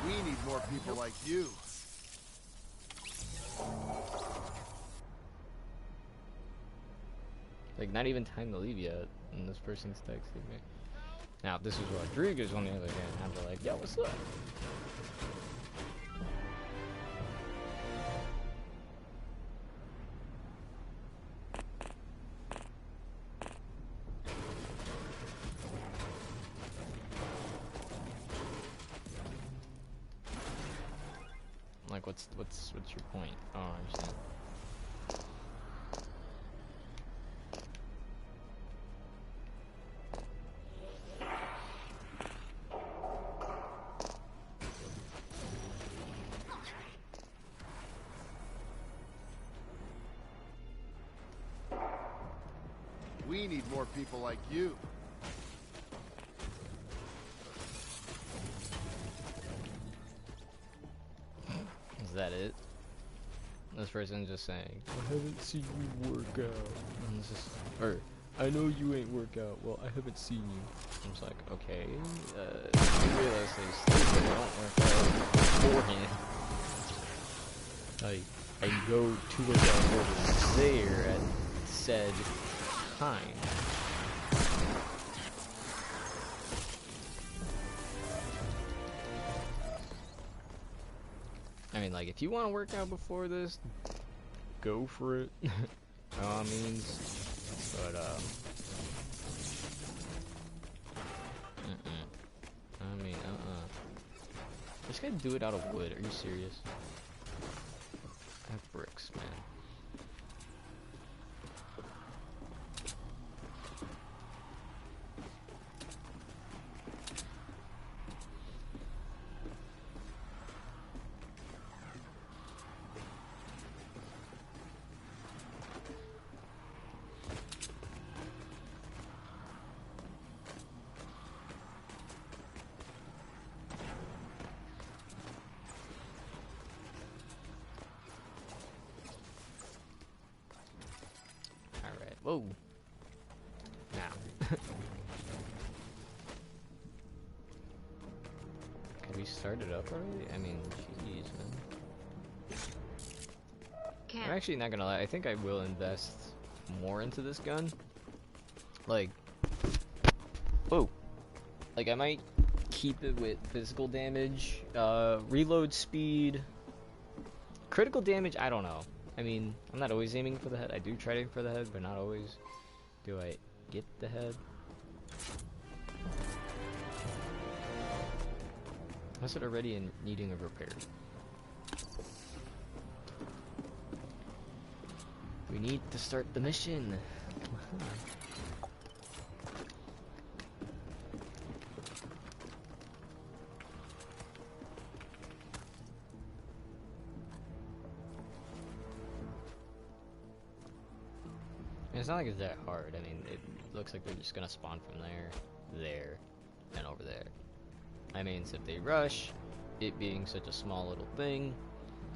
We need more people like you. Like, not even time to leave yet, and this person's texting me. Now, this is Rodriguez on the other hand. I'm like, yo, what's up? Like, what's your point? Oh, I understand. We need more people like you. Is that it? This person's just saying, I haven't seen you work out. And it's just, or, I know you ain't work out. Well, I haven't seen you. I'm just like, okay, you realize those things that don't work out beforehand. Like, I go to work out over there at said time. I mean, like, if you want to work out before this, go for it. By all means. But, I mean, Just gotta do it out of wood. Are you serious? I have bricks, man. Whoa. Now. Can we start it up already? I mean, jeez, man. I'm actually not gonna lie. I think I will invest more into this gun. Like, whoa. Like, I might keep it with physical damage, reload speed, critical damage, I don't know. I mean, I'm not always aiming for the head. I do try to aim for the head, but not always do I get the head. Unless it already in needing a repair. We need to start the mission. It's not like it's that hard. I mean, it looks like they're just gonna spawn from there, and over there. I mean, so if they rush, it being such a small little thing,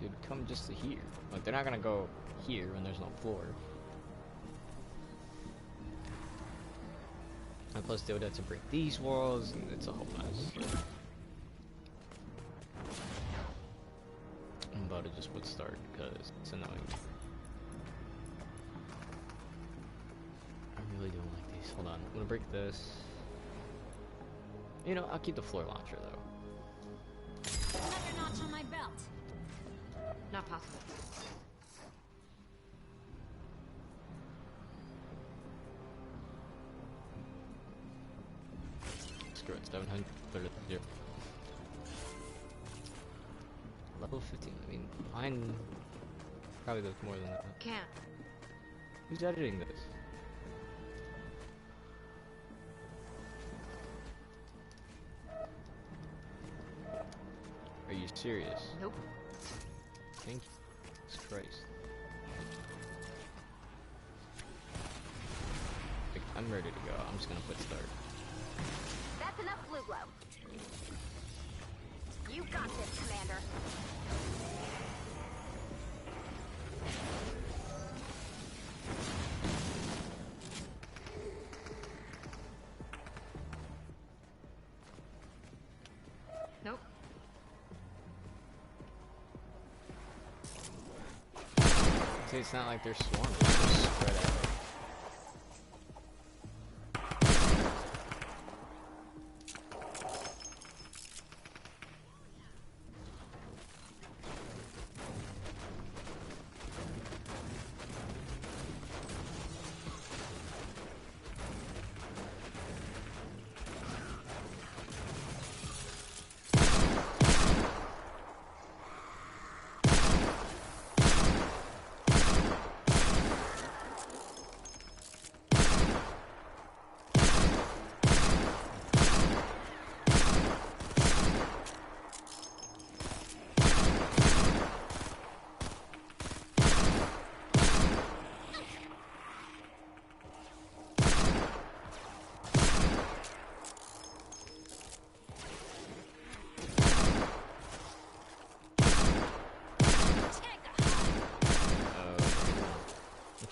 it would come just to here. Like, they're not gonna go here when there's no floor. And plus, they would have to break these walls, and it's a whole mess. I'm about to just put start, because it's annoying. I really don't like these. Hold on, I'm gonna break this. You know, I'll keep the floor launcher though. Another notch on my belt. Not possible. Screw it, 700. Level 15. I mean, mine probably does more than that. Can't. Who's editing this? Are you serious? Nope. Thank you. Jesus Christ. Like, I'm ready to go. I'm just gonna put start. That's enough blue glow. You got this, Commander. Nope. See, it's not like they're swarming. They're just spread out.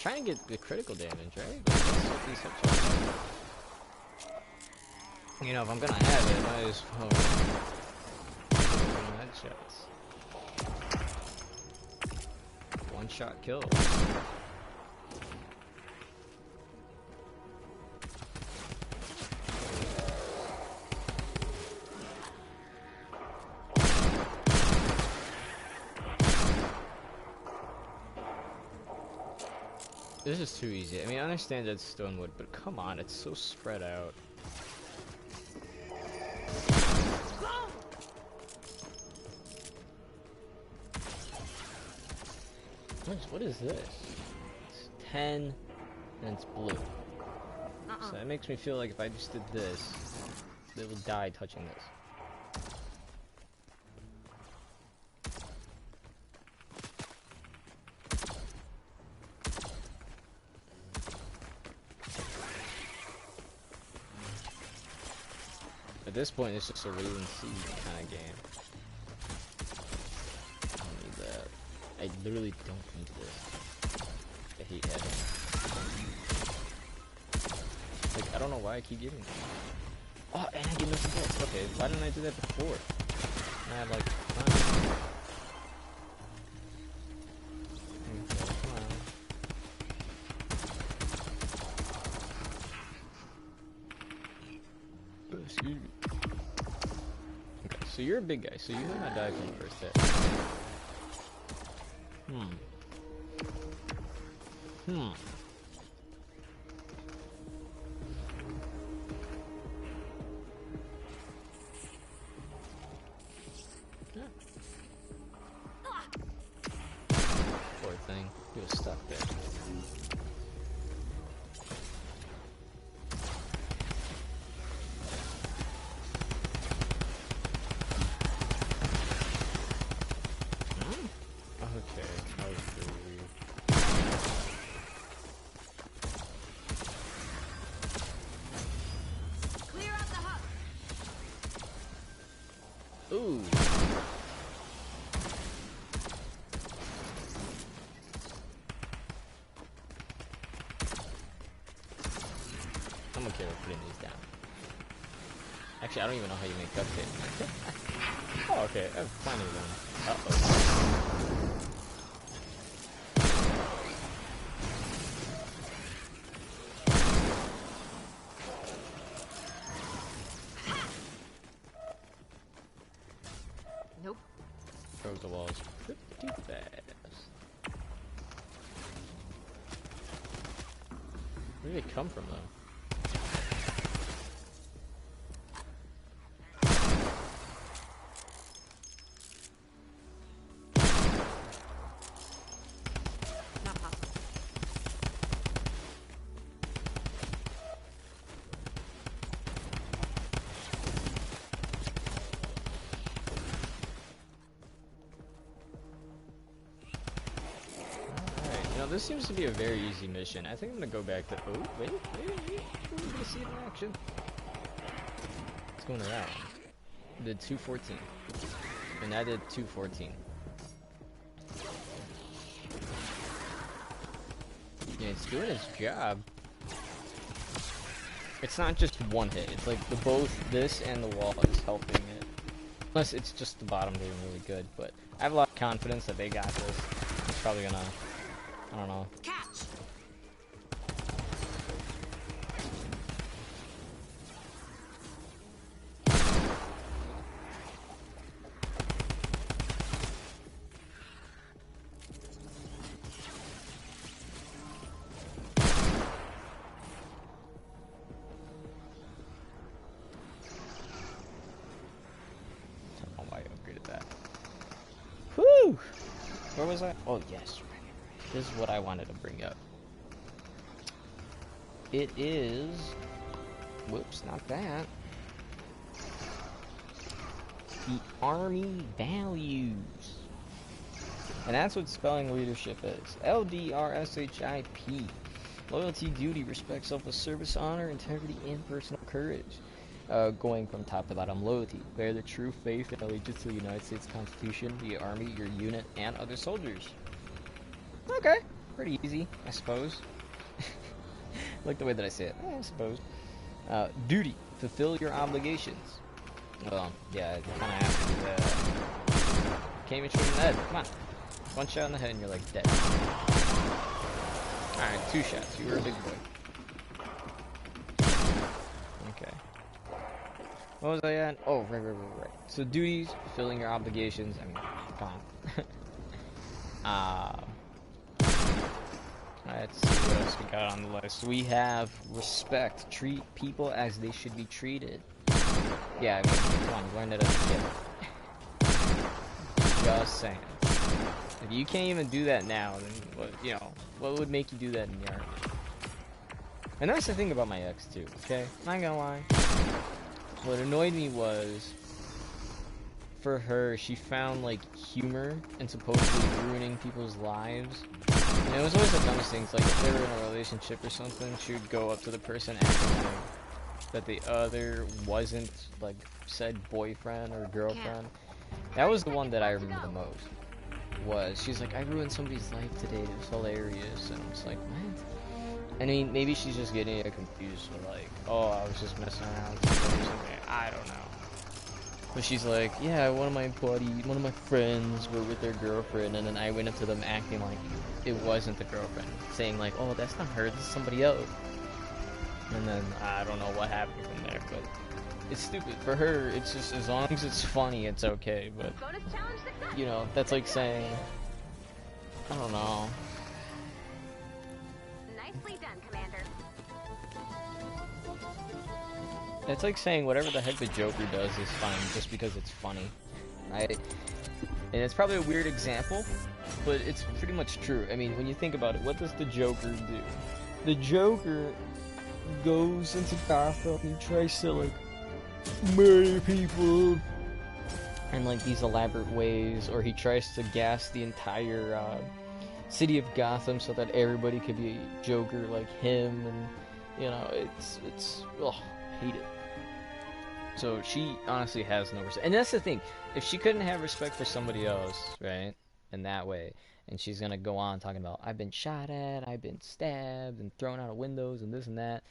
trying to get the critical damage, right? Like, that's what these headshots are. You know, if I'm gonna have it, I might as well headshots. One shot kill. This is too easy. I mean, I understand that's Stonewood, but come on, it's so spread out. What is this? It's 10 and it's blue. So that makes me feel like if I just did this, they will die touching this. At this point, it's just a wait and see kind of game. I don't need that. I literally don't need this. I hate having it. Like, I don't know why I keep getting it. Oh, and I get no supports. Okay, why didn't I do that before? I had like, come on. Excuse me. Okay, so you're a big guy, so you might not die from the first hit. Yeah. Poor thing. He was stuck there. Okay, that was really weird. Clear out the hub. Ooh. I'm okay with putting these down. Actually, I don't even know how you make duct tape. Oh, okay. I have plenty of them. Uh-oh. Nope. Broke the walls pretty fast. Where did they come from, though? Not possible. Alright, you know, this seems to be a very easy mission. I think I'm gonna go back to... Oh, wait. We're gonna see it in action. Let's go into that one. Did 214. And I did 214. Yeah, it's doing its job. It's not just one hit. It's like the both this and the wall is helping it. Unless it's just the bottom doing really good. But I have a lot of confidence that they got this. It's probably gonna... I don't know. Catch. I don't know why I upgraded that. Whew! Where was I? Oh, yes. This is what I wanted to bring up. It is... Whoops, not that. The Army values. And that's what spelling leadership is. LDRSHIP. Loyalty, duty, respect, self-service, honor, integrity, and personal courage. Going from top to bottom. Loyalty. Bear the true faith and allegiance to the United States Constitution, the Army, your unit, and other soldiers. Okay. pretty easy, I suppose. Like the way that I say it, I suppose. Duty, fulfill your obligations. Well, yeah, you kind of have to do that. Can't even shoot him in the head. Come on. One shot in the head and you're like dead. Alright, 2 shots. You were a big boy. Okay. What was I at? Oh, right. So duties, fulfilling your obligations. I mean, come on. Let's see what else we got on the list. We have respect. Treat people as they should be treated. Yeah, I mean, come on, you learned it as a kid. Just saying. If you can't even do that now, then what, what would make you do that in the army? And that's the thing about my ex too, okay? Not gonna lie. What annoyed me was, for her, she found like humor in supposedly ruining people's lives. And it was always the dumbest things, like if they were in a relationship or something, she would go up to the person acting like that the other wasn't like said boyfriend or girlfriend. That was the one that I remember the most. Was she's like, I ruined somebody's life today, it was hilarious, and I was like, what? I mean, maybe she's just getting it confused with like, oh, I was just messing around with somebody or something, I don't know. But she's like, yeah, one of my friends were with their girlfriend, and then I went up to them acting like it wasn't the girlfriend, saying like, oh, that's not her, this is somebody else. And then I don't know what happened from there, but it's stupid. For her, it's just, as long as it's funny, it's okay, but that's like saying, I don't know. Nicely done, Commander. It's like saying whatever the heck the Joker does is fine just because it's funny, right? And it's probably a weird example, but it's pretty much true. I mean, when you think about it, what does the Joker do? The Joker goes into Gotham and tries to like murder people in like these elaborate ways, or he tries to gas the entire city of Gotham so that everybody could be a Joker like him, and it's ugh, hate it. So she honestly has no respect, and that's the thing. If she couldn't have respect for somebody else, right, in that way, and she's gonna go on talking about, I've been shot at, I've been stabbed and thrown out of windows and this and that,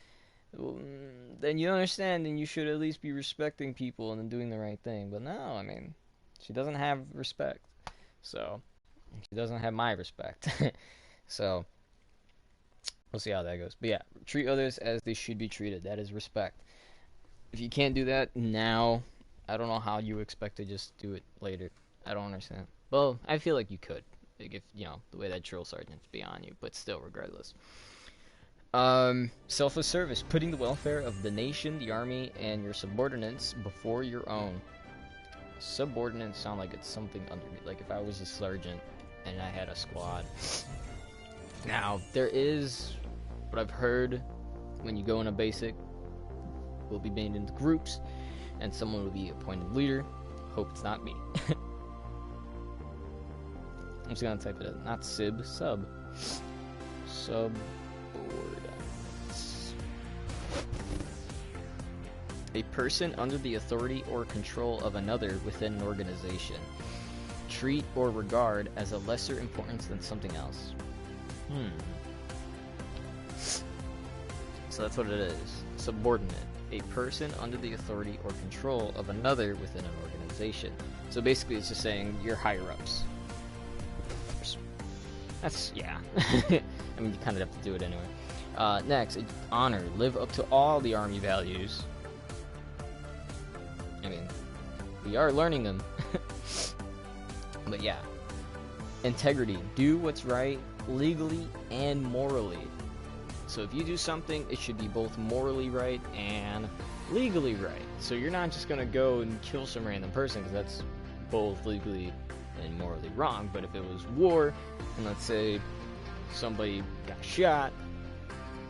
then you understand, and you should at least be respecting people and doing the right thing. But no, I mean, she doesn't have respect, so she doesn't have my respect. So we'll see how that goes. But yeah, treat others as they should be treated. That is respect. If you can't do that now, I don't know how you expect to just do it later. I don't understand. Well, I feel like you could, like if the way that drill sergeants be on you, but still, regardless. Selfless service, putting the welfare of the nation, the army, and your subordinates before your own. Subordinates sound like it's something under me, like if I was a sergeant and I had a squad. Now, there is what I've heard, when you go in a basic, will be made into groups, and someone will be appointed leader. Hope it's not me. I'm just gonna type it in, not sib, sub. Subordinates. A person under the authority or control of another within an organization. Treat or regard as of lesser importance than something else. So that's what it is. Subordinate. A person under the authority or control of another within an organization. So basically it's just saying you're higher ups. That's, yeah. I mean, you kind of have to do it anyway. Next, honor. Live up to all the Army values. I mean, we are learning them. But yeah. Integrity. Do what's right legally and morally. So if you do something, it should be both morally right and legally right. So you're not just going to go and kill some random person, because that's both legally and morally wrong. But if it was war, and let's say somebody got shot,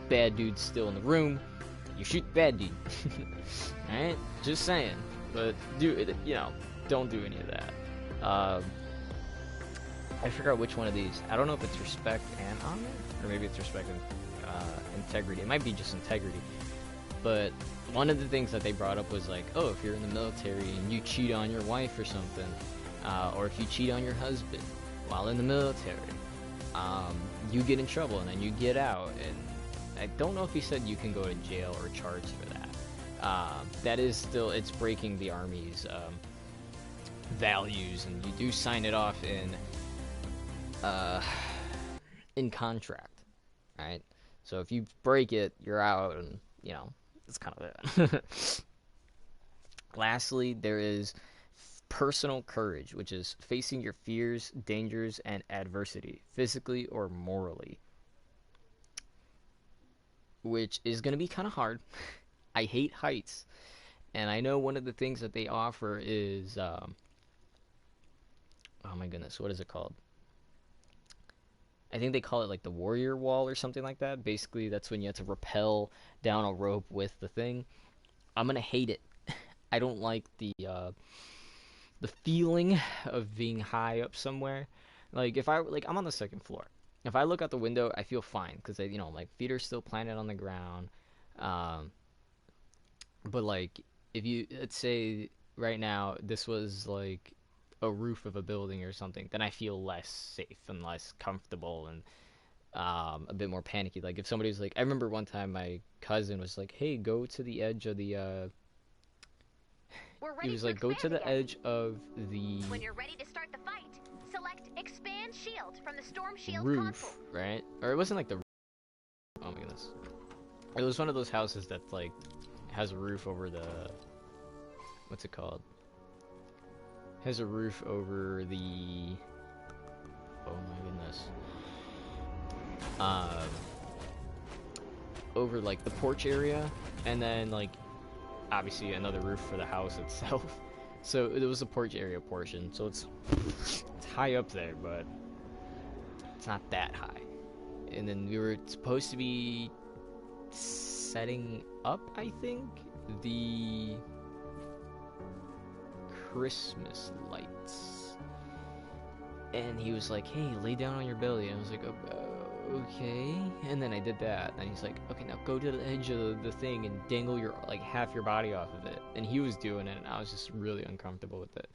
bad dude's still in the room, you shoot bad dude. Alright? Just saying. But don't do any of that. I forgot which one of these. I don't know if it's respect and honor, or maybe it's respect and integrity. It might be just integrity. But one of the things that they brought up was like, oh, if you're in the military and you cheat on your wife or something, or if you cheat on your husband while in the military, you get in trouble and then you get out. And I don't know if he said you can go to jail or charged for that. That is still, it's breaking the Army's values, and you do sign it off in contract, right? So if you break it, you're out, and you know, that's kind of it. Lastly, there is personal courage, which is facing your fears, dangers, and adversity, physically or morally, which is going to be kind of hard. I hate heights, and I know one of the things that they offer is, oh my goodness, what is it called? I think they call it like the warrior wall or something like that. Basically, that's when you have to rappel down a rope with the thing. I'm gonna hate it. I don't like the feeling of being high up somewhere. Like if I like I'm on the second floor. If I look out the window, I feel fine because you know, my feet are still planted on the ground. Um, but like if you, let's say right now this was like a roof of a building or something, then I feel less safe and less comfortable and a bit more panicky. Like if somebody was like, I remember one time my cousin was like, "Hey, go to the edge of the." We're He ready was to like, "Go to expand the again. edge of the When you're ready to start the fight, select Expand Shield from the Storm Shield roof," console. right? Or it wasn't like the. Oh my goodness! It was one of those houses that like has a roof over the. What's it called? Has a roof over the. Oh my goodness. Over like the porch area, and then like obviously another roof for the house itself. So it was the porch area portion. So it's high up there, but it's not that high. And then we were supposed to be setting up, I think, the Christmas lights. And he was like, "Hey, lay down on your belly." And I was like, "Okay." And then I did that. And he's like, "Okay, now go to the edge of the thing and dangle your like half your body off of it." And he was doing it, and I was just really uncomfortable with it.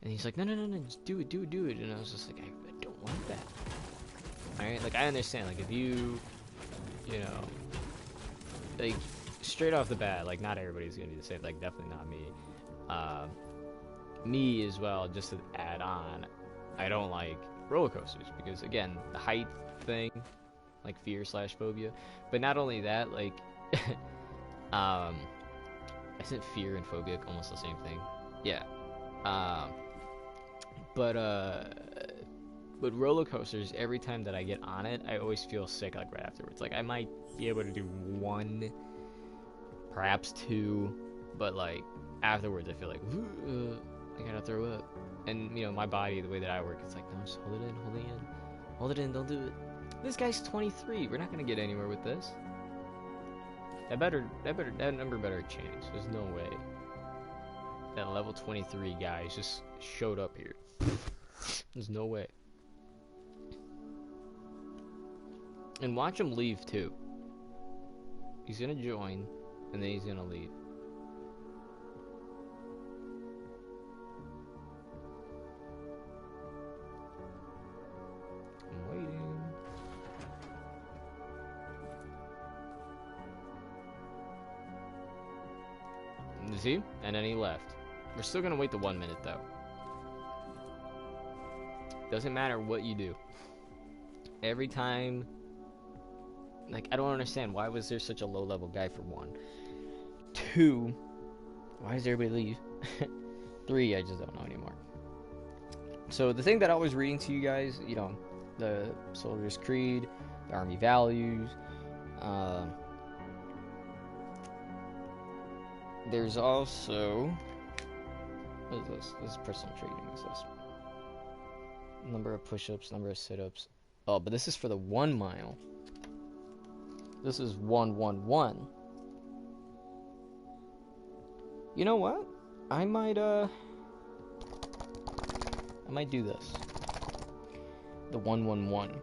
And he's like, "No, no, no, no, just do it, do it, do it." And I was just like, I don't want that. Alright, like I understand, like if you know, like straight off the bat, like not everybody's gonna be the same. Like definitely not me. Me as well. Just to add on, I don't like roller coasters because again, the height thing, like fear slash phobia. But not only that, like, isn't fear and phobia almost the same thing? Yeah. Um, but roller coasters, every time that I get on it, I always feel sick like right afterwards. Like I might be able to do one, perhaps two, but like afterwards I feel like I gotta throw up. And you know, my body, the way that I work, it's like, no, just hold it in, hold it in, hold it in, don't do it. This guy's 23. We're not gonna get anywhere with this. That number better change. There's no way that level 23 guys just showed up here. There's no way. And watch him leave too. He's gonna join, and then he's gonna leave. I'm waiting. You see? And then he left. We're still gonna wait the 1 minute though. Doesn't matter what you do. Every time, like, I don't understand, why was there such a low level guy for one? Two, why does everybody leave? Three, I just don't know anymore. So the thing that I was reading to you guys, you know, the Soldier's Creed, the Army values, there's also, what is this? This is personal training, what's this? Number of push-ups, number of sit-ups. Oh, but this is for the 1 mile. This is 111. You know what? I might do this. The 111.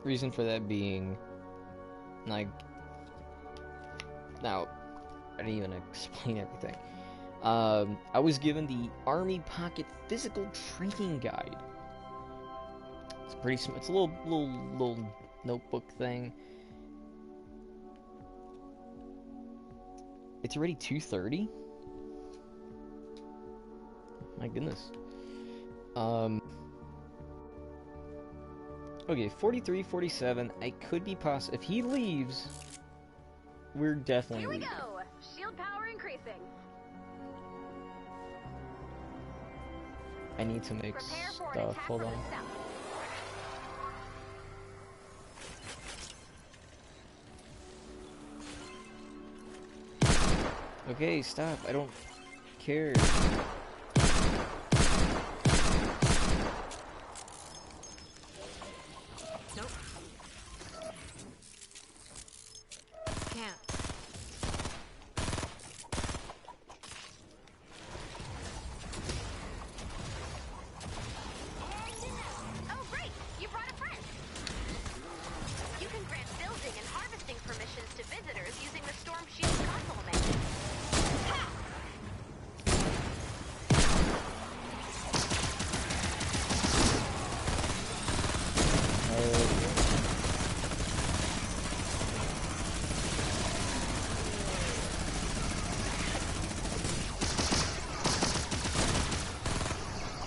Reason for that being, like, now, I didn't even explain everything. I was given the Army Pocket Physical Training Guide. It's pretty. It's a little notebook thing. It's already 2:30. My goodness. Okay, 43, 47. I could be if he leaves, we're definitely Here we leaving. go. Shield power increasing. I need to make Prepare for an stuff. attack Hold from on. the south. Okay, stop. I don't care. Nope. Can't. Oh, great! You brought a friend. You can grant building and harvesting permissions to visitors using the Storm Shield console menu. Ha!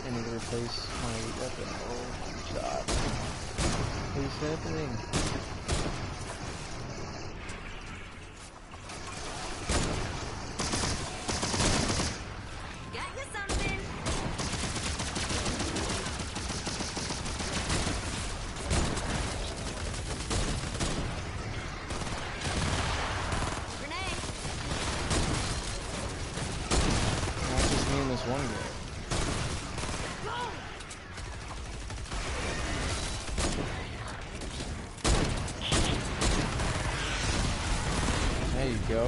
I need to replace my weapon. Oh, God. What is happening? Got you something. Grenade. Not just me and this one guy. There you go.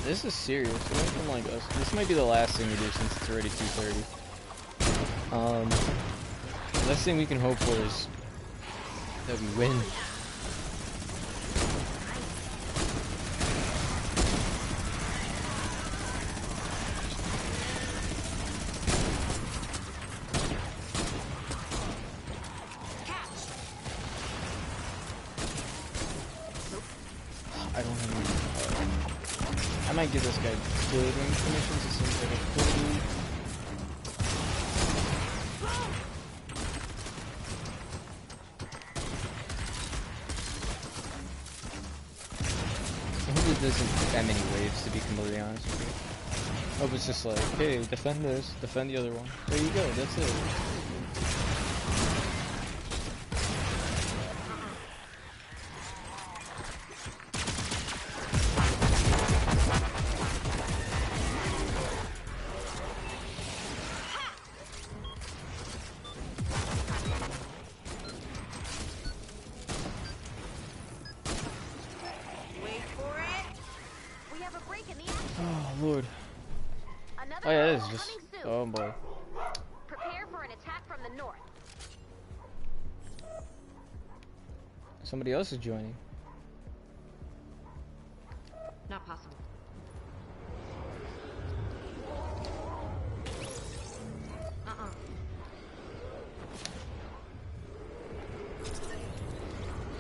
This is serious. It went from like us. This might be the last thing we do since it's already 2:30. The last thing we can hope for is that we win. I don't have any. I might give this guy building permissions. It seems like a cool. I hope it doesn't that many waves, to be completely honest with you. I hope it's just like, hey, defend this, defend the other one. There you go, that's it. Wait for it. We have a break in the action. Oh, Lord. Another Oh, yeah, it battle is just. coming soon. Oh, boy. Prepare for an attack from the north. Somebody else is joining. Not possible.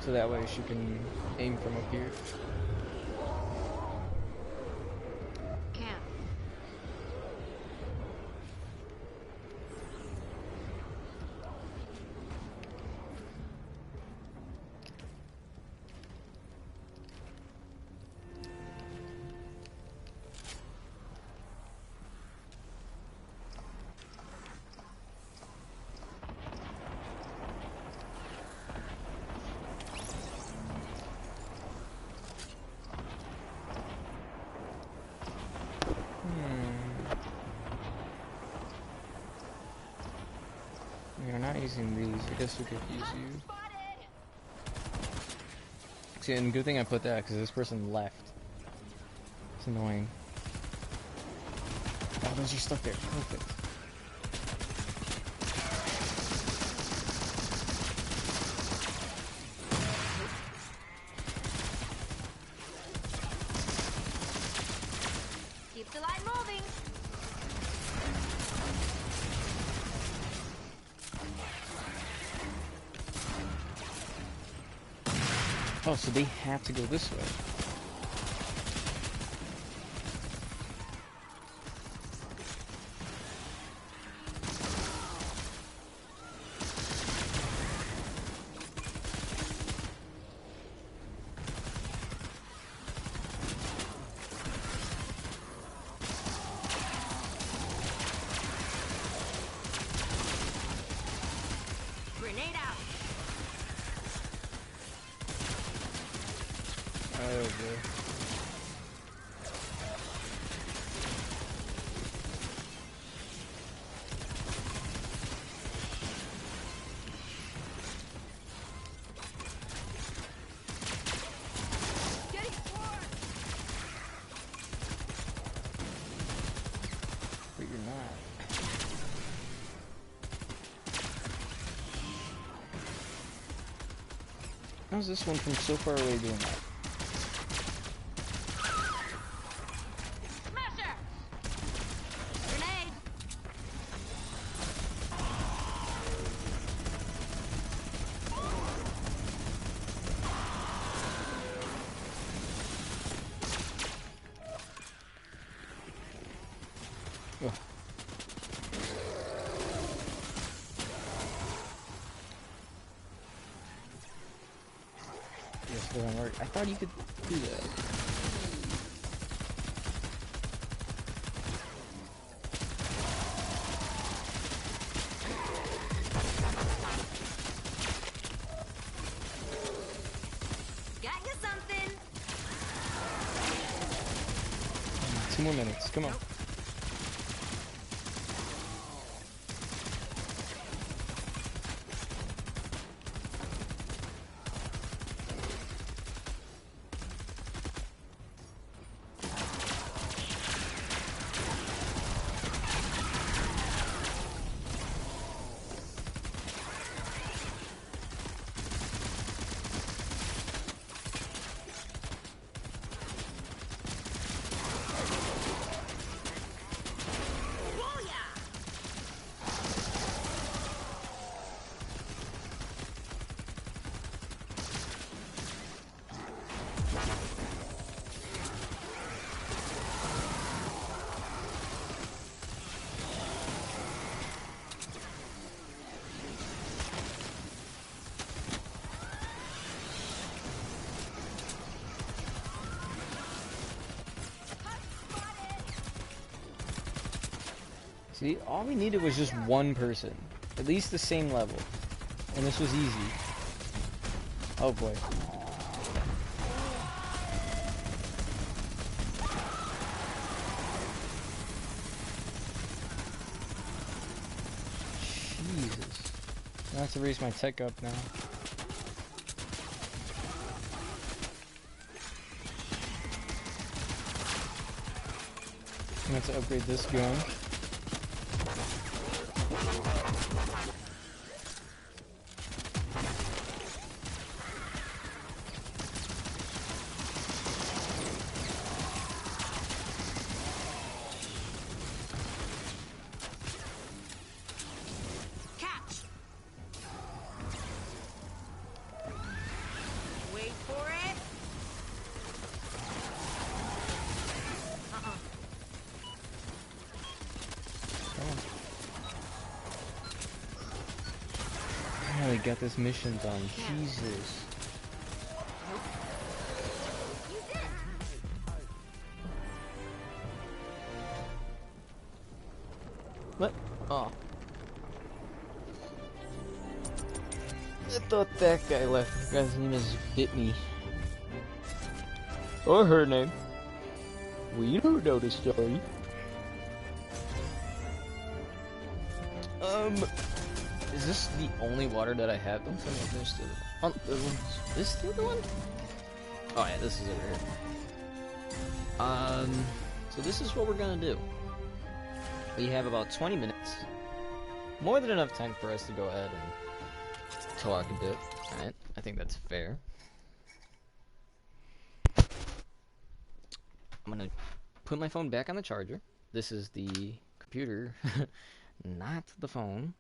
So that way she can aim from up here. Can't. You're not using these. I guess we could use you. See, and good thing I put that because this person left. It's annoying. Oh, there's your stuff there. Perfect. Oh, so they have to go this way. Grenade out. Oh, boy. Getting swarmed. But you're not. How's this one from so far away doing that? Smasher. Grenade. Ugh. Yes, it doesn't work. I thought you could do that. Got you something. 2 more minutes. Come on. Booyah. See, all we needed was just one person. At least the same level. And this was easy. Oh boy. Jesus. I have to raise my tech up now. I have to upgrade this gun. Catch. Wait for it. I finally got this mission done. Jesus. You did. What? Oh. I thought that guy left. The guy's name is Bit Me. Or her name. We don't know the story. Is this the only water that I have? Don't tell me there's still. Oh, is this the other one? Oh yeah, this is over here. So this is what we're gonna do. We have about 20 minutes. More than enough time for us to go ahead and talk a bit. Alright, I think that's fair. I'm gonna put my phone back on the charger. This is the computer, not the phone.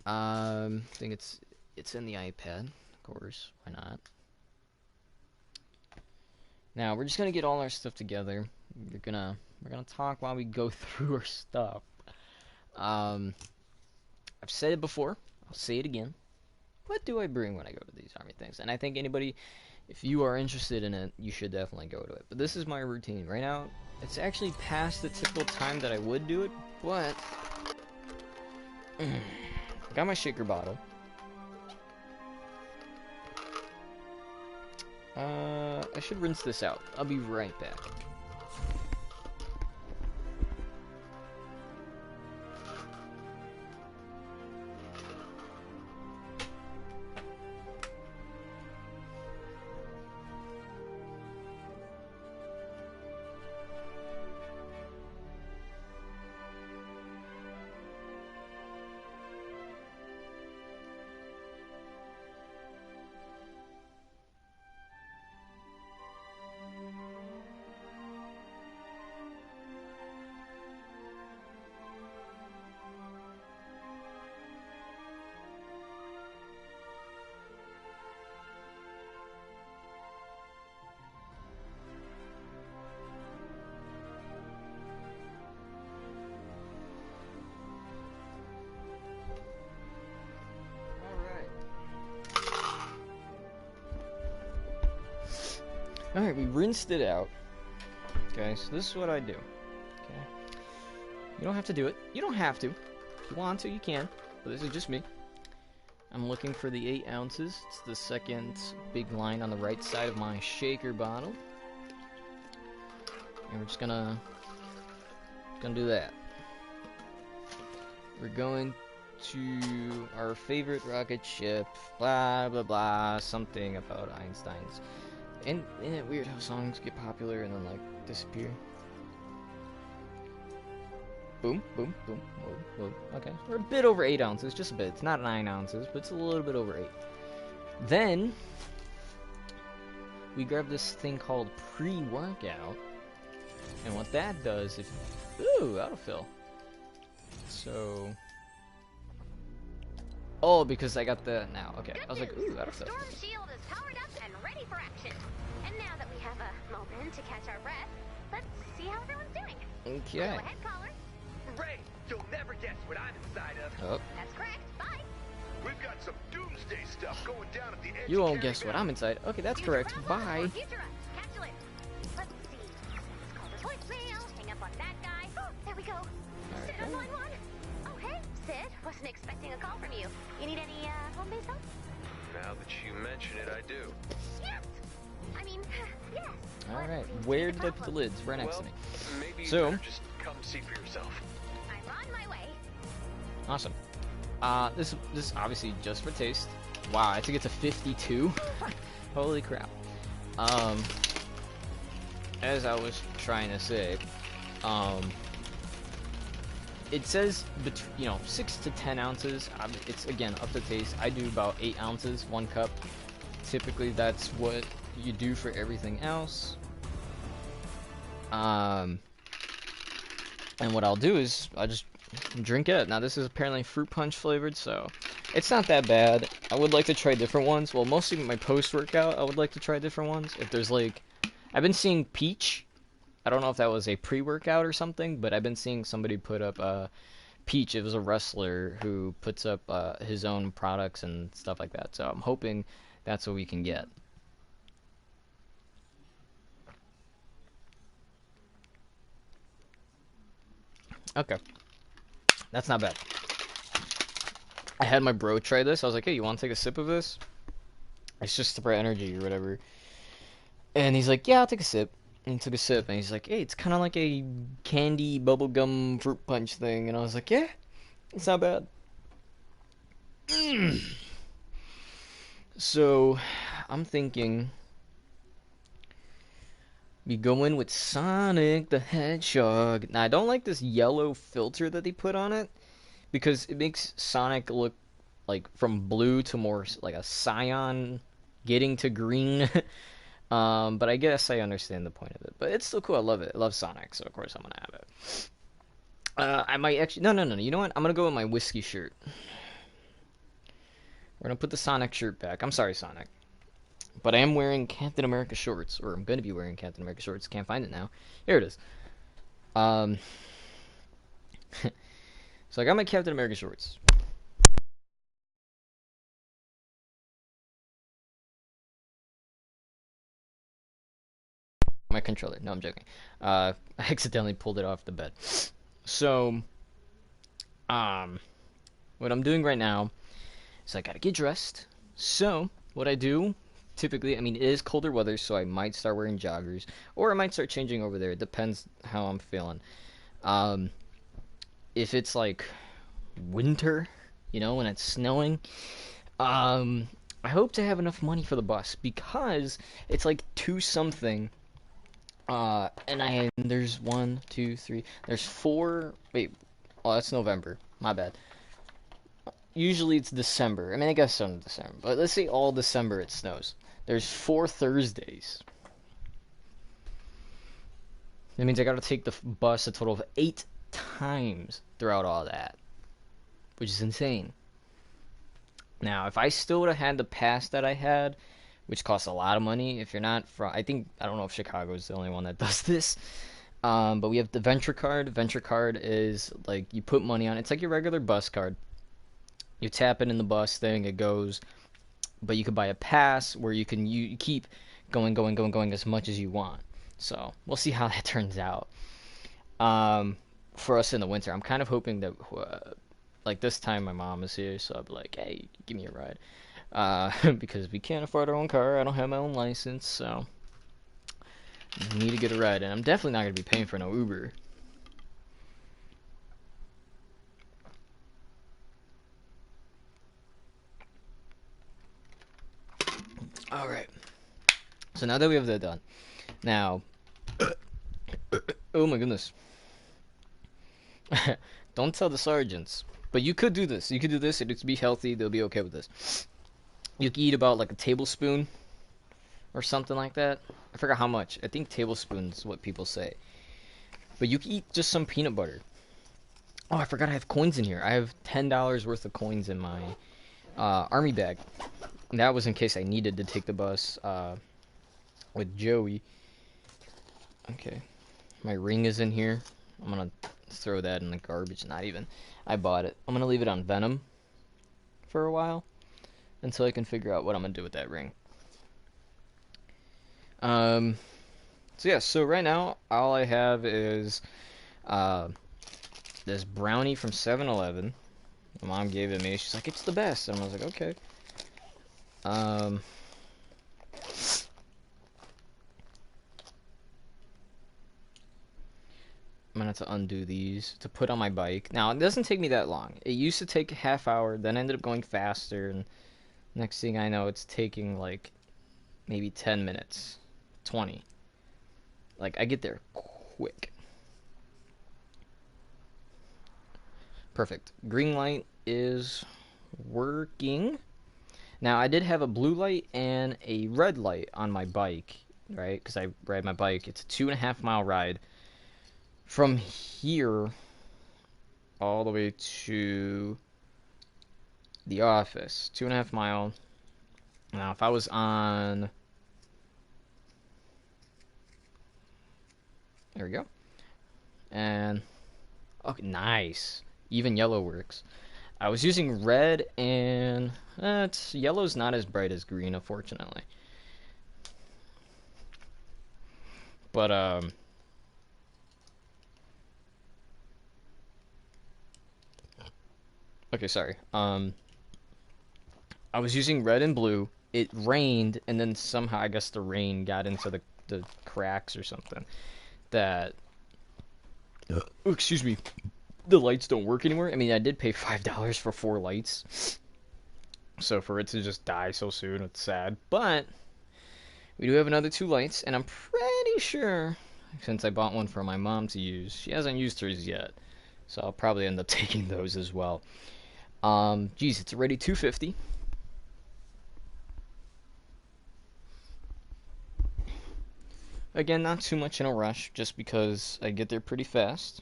I think it's in the iPad. course. Why not? Now we're just gonna get all our stuff together. We're gonna talk while we go through our stuff. I've said it before. I'll say it again. What do I bring when I go to these army things? And I think anybody, if you are interested in it, you should definitely go to it. But this is my routine right now. It's actually past the typical time that I would do it, but I got my shaker bottle. I should rinse this out. I'll be right back. Alright, we rinsed it out. Okay, so this is what I do. Okay. You don't have to do it. You don't have to. If you want to, you can. But this is just me. I'm looking for the 8 ounces. It's the second big line on the right side of my shaker bottle. And we're just gonna do that. We're going to our favorite rocket ship, blah blah blah, something about Einstein's. And isn't it weird how songs get popular and then like disappear? Boom, boom, boom, boom, boom. Okay, we're a bit over 8 ounces, just a bit. It's not 9 ounces, but it's a little bit over 8. Then we grab this thing called pre-workout, and what that does, if ooh, autofill. So, oh, because I got the now. Okay, I was like, ooh, autofill. Storm shield is powered up and ready for action. And now that we have a moment to catch our breath, let's see how everyone's doing. Okay. Go ahead, caller. Ray, you'll never guess what I'm inside of. Oh. That's correct. Bye. We've got some doomsday stuff going down at the edge. You won't guess what I'm inside. Okay, that's correct. Bye. Future us. Catch you later. Let's see. Let's call the voicemail. Hang up on that guy. Oh, there we go. Sid on line 1. Oh, hey, Sid. Wasn't expecting a call from you. You need any home-based help? Now that you mention it, I do. Yes. I mean, yes. All right. Where did I put the lids? Right next to me. Maybe So- you better just come see for yourself. I'm on my way. Awesome. This is obviously just for taste. Wow, I took it to 52. Holy crap. As I was trying to say, it says between 6 to 10 ounces. It's again up to taste. I do about 8 ounces, 1 cup. Typically, that's what you do for everything else. And what I'll do is I just drink it. Now this is apparently fruit punch flavored, so it's not that bad. I would like to try different ones. Well, mostly my post-workout, I would like to try different ones. If there's like, I've been seeing peach. I don't know if that was a pre-workout or something, but I've been seeing somebody put up peach. It was a wrestler who puts up his own products and stuff like that. So I'm hoping that's what we can get. Okay. That's not bad. I had my bro try this. I was like, hey, you want to take a sip of this? It's just for energy or whatever. And he's like, yeah, I'll take a sip. And he took a sip, and he's like, hey, it's kind of like a candy bubblegum fruit punch thing. And I was like, yeah, it's not bad. So, I'm thinking we go in with Sonic the Hedgehog. Now, I don't like this yellow filter that they put on it, because it makes Sonic look like from blue to more like a cyan getting to green. But I guess I understand the point of it. But it's still cool. I love it. I love Sonic, so of course I'm gonna have it. I might actually no. You know what? I'm gonna go with my whiskey shirt. We're gonna put the Sonic shirt back. I'm sorry, Sonic. But I am wearing Captain America shorts, or I'm gonna be wearing Captain America shorts. Can't find it now. Here it is. Um, so I got my Captain America shorts. My controller. No, I'm joking. I accidentally pulled it off the bed. So, what I'm doing right now is I gotta get dressed. So, what I do, typically, I mean, it is colder weather, so I might start wearing joggers, or I might start changing over there. It depends how I'm feeling. Um, if it's like winter, you know, when it's snowing, I hope to have enough money for the bus because it's like two something. And there's one, two, three. There's four. Wait, oh, that's November. My bad. Usually it's December. I mean, I guess some December, but let's say all December it snows. There's 4 Thursdays. That means I gotta take the bus a total of 8 times throughout all that, which is insane. Now, if I still would have had the pass that I had, which costs a lot of money, if you're not from, I don't know if Chicago is the only one that does this, but we have the Venture Card. Venture Card is like you put money on it. It's like your regular bus card. You tap it in the bus thing, it goes. But you could buy a pass where you keep going as much as you want. So we'll see how that turns out. For us in the winter, I'm kind of hoping that like this time my mom is here, so I'll be like, hey, give me a ride. Because we can't afford our own car. I don't have my own license, so I need to get a ride. And I'm definitely not going to be paying for no Uber. Alright. So now that we have that done. Now, oh my goodness. Don't tell the sergeants. But you could do this. You could do this. It'll be healthy. They'll be okay with this. You can eat about like a tablespoon or something like that. I forgot how much. I think tablespoons what people say. But you can eat just some peanut butter. Oh, I forgot I have coins in here. I have $10 worth of coins in my army bag. And that was in case I needed to take the bus with Joey. Okay. My ring is in here. I'm going to throw that in the garbage. Not even. I bought it. I'm going to leave it on Venom for a while until I can figure out what I'm going to do with that ring. So yeah, so right now all I have is this brownie from 7-Eleven. My mom gave it to me. She's like, it's the best. And I was like, okay. I'm gonna have to undo these to put on my bike. Now, it doesn't take me that long. It used to take a half hour, then ended up going faster, and next thing I know, it's taking like maybe 10 minutes, 20. Like, I get there quick. Perfect. Green light is working. Now, I did have a blue light and a red light on my bike, right? Because I ride my bike. It's a 2.5 mile ride from here all the way to the office. 2.5 mile. Now, if I was on... There we go. And... Oh, nice. Even yellow works. I was using red and yellow's not as bright as green, unfortunately. But okay, sorry. I was using red and blue. It rained, and then somehow I guess the rain got into the cracks or something. That oh, excuse me. The lights don't work anymore. I mean, I did pay $5 for 4 lights. So for it to just die so soon, it's sad. But we do have another 2 lights, and I'm pretty sure, since I bought one for my mom to use, she hasn't used hers yet. So I'll probably end up taking those as well. Geez, it's already 2:50. Again, not too much in a rush, just because I get there pretty fast.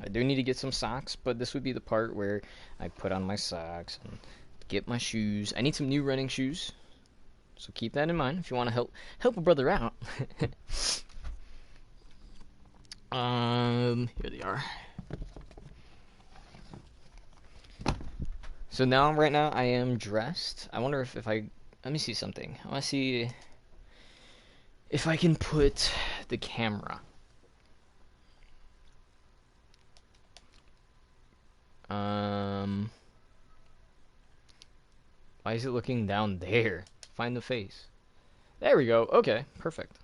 I do need to get some socks, but this would be the part where I put on my socks and Get my shoes. I need some new running shoes. So keep that in mind if you want to help a brother out. Here they are. So now, right now, I am dressed. I wonder if I... Let me see something. I want to see if I can put the camera. Why is it looking down there? Find the face. There we go. Okay, perfect.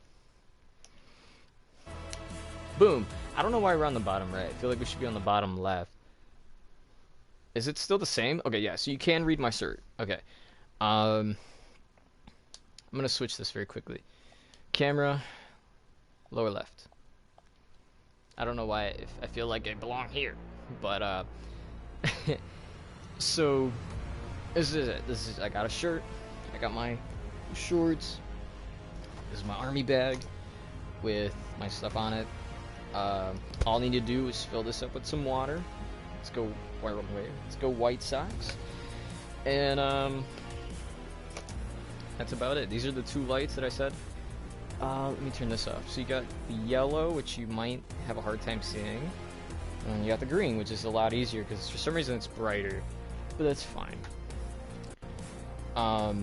Boom. I don't know why we're on the bottom right. I feel like we should be on the bottom left. Is it still the same? Okay, yeah, so you can read my cert. Okay. I'm gonna switch this very quickly. Camera, lower left. I don't know why I feel like I belong here, but so this is it. I got a shirt. I got my shorts. This is my army bag with my stuff on it. All I need to do is fill this up with some water. Let's go Let's go White Sox. And that's about it. These are the two lights that I said. Let me turn this off. So you got the yellow, which you might have a hard time seeing. And you got the green, which is a lot easier because for some reason it's brighter. But that's fine. Got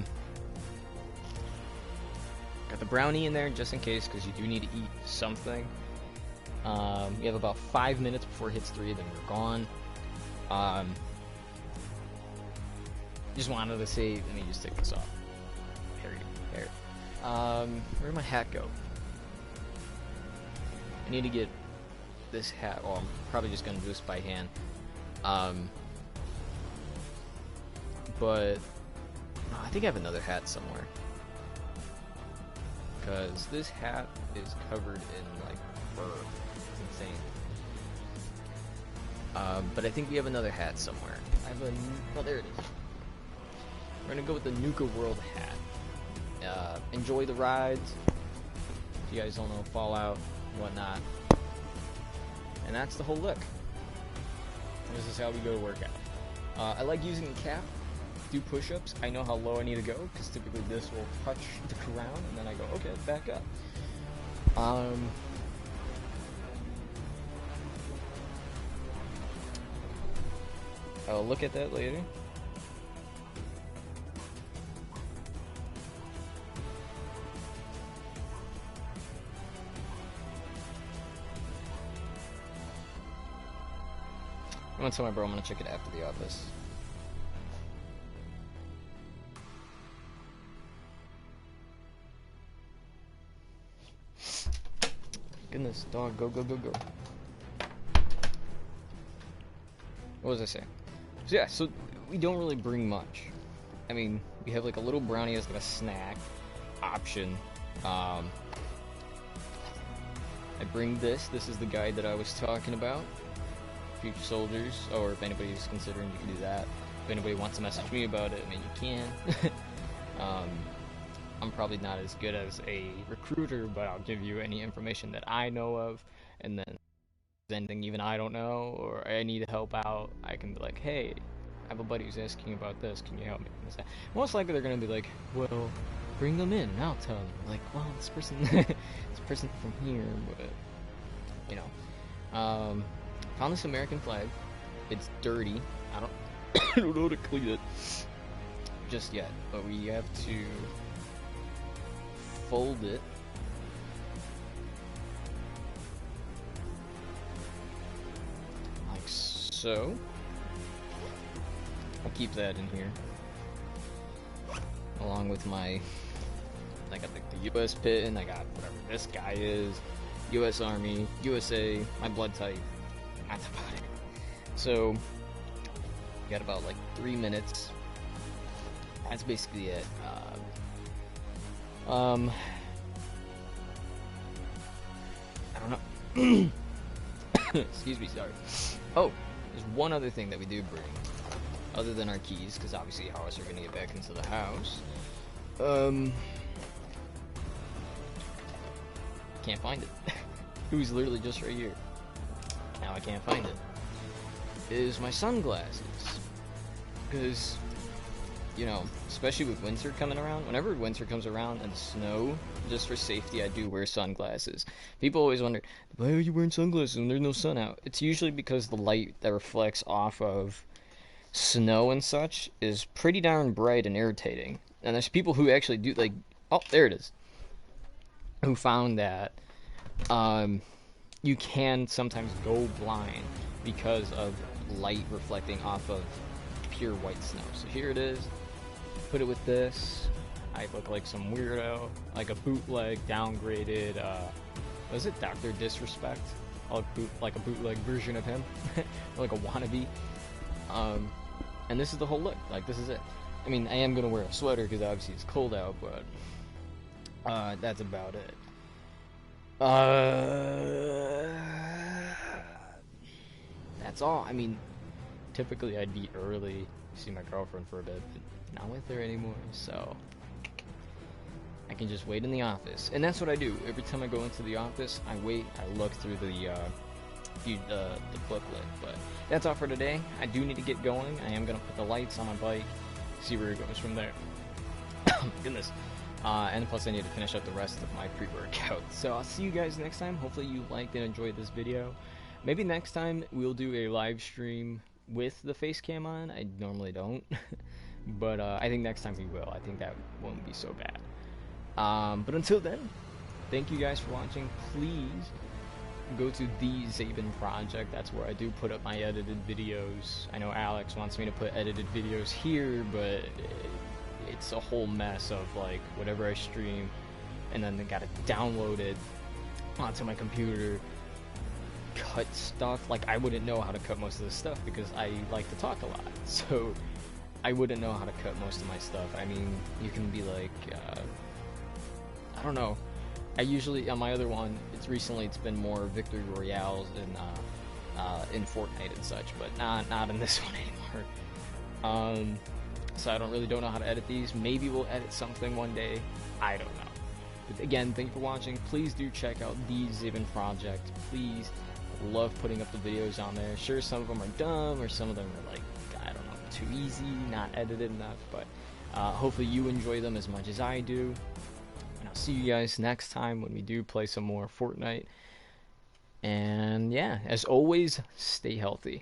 the brownie in there just in case, because you do need to eat something. You have about 5 minutes before it hits 3, then we're gone. Just wanted to say, let me just take this off. There. Where'd my hat go? I need to get this hat. Well, I'm probably just gonna do this by hand. But oh, I think I have another hat somewhere. Because this hat is covered in like fur. It's insane. But I think we have another hat somewhere. I have oh, there it is. We're gonna go with the Nuka World hat. Enjoy the rides. If you guys don't know, Fallout, whatnot. And that's the whole look. This is how we go to workout. I like using the cap. Do push-ups. I know how low I need to go because typically this will touch the ground, and then I go, okay, back up. I'll look at that later. I'm gonna tell my bro I'm gonna check it after the office. Goodness, dog, go. What was I saying? So yeah, so we don't really bring much. I mean, we have like a little brownie as like a snack option. I bring this. This is the guide that I was talking about. Future soldiers, or if anybody's considering, you can do that. If anybody wants to message me about it, I mean, you can. I'm probably not as good as a recruiter, but I'll give you any information that I know of, and then if there's anything even I don't know, or I need help out, I can be like, hey, I have a buddy who's asking about this, can you help me? Most likely they're going to be like, well, bring them in, and I'll tell them. Like, well, this person, this person from here, but, you know. Found this American flag. It's dirty. I don't know how to clean it just yet, but we have to fold it. Like so. I'll keep that in here. Along with my, I got the US pin, I got whatever this guy is, US Army, USA, my blood type. That's about it. So, you got about like 3 minutes. That's basically it. I don't know. Excuse me, sorry. Oh, there's one other thing that we do bring, other than our keys, because obviously how else are we gonna get back into the house? Can't find it. It was literally just right here. Now I can't find it. Is my sunglasses. Because you know, especially with winter coming around, whenever winter comes around and snow, just for safety, I do wear sunglasses. People always wonder, why are you wearing sunglasses when there's no sun out? It's usually because the light that reflects off of snow and such is pretty darn bright and irritating. And there's people who actually do, like, oh, there it is, who found that you can sometimes go blind because of light reflecting off of pure white snow. So here it is. Put it with this. I look like some weirdo, like a bootleg, downgraded. Was it Dr. Disrespect? Like a bootleg version of him, like a wannabe. And this is the whole look. Like, this is it. I mean, I am gonna wear a sweater because obviously it's cold out, but that's about it. That's all. I mean, typically I'd be early, see my girlfriend for a bit, but not with her anymore, so I can just wait in the office. And that's what I do. Every time I go into the office, I wait, I look through the booklet. But that's all for today. I do need to get going. I am going to put the lights on my bike, see where it goes from there. Goodness. And plus I need to finish up the rest of my pre-workout. So I'll see you guys next time. Hopefully you liked and enjoyed this video. Maybe next time we'll do a live stream with the face cam on. I normally don't. But I think next time we will. I think that won't be so bad. But until then, thank you guys for watching. Please go to the Zabin Project. That's where I do put up my edited videos. I know Alex wants me to put edited videos here, but it's a whole mess of like whatever I stream, and then they gotta download it onto my computer, cut stuff. Like, I wouldn't know how to cut most of this stuff because I like to talk a lot, so I wouldn't know how to cut most of my stuff. I mean, you can be like, I don't know. I usually, on my other one, it's been more Victory Royales in Fortnite and such, but not in this one anymore. So I don't know how to edit these. Maybe we'll edit something one day. I don't know. But again, thank you for watching. Please do check out the Zabin Project. Please, I love putting up the videos on there. Sure, some of them are dumb, or some of them are like, I don't know, too easy, not edited enough, but hopefully you enjoy them as much as I do. And I'll see you guys next time when we do play some more Fortnite. And yeah, as always, stay healthy.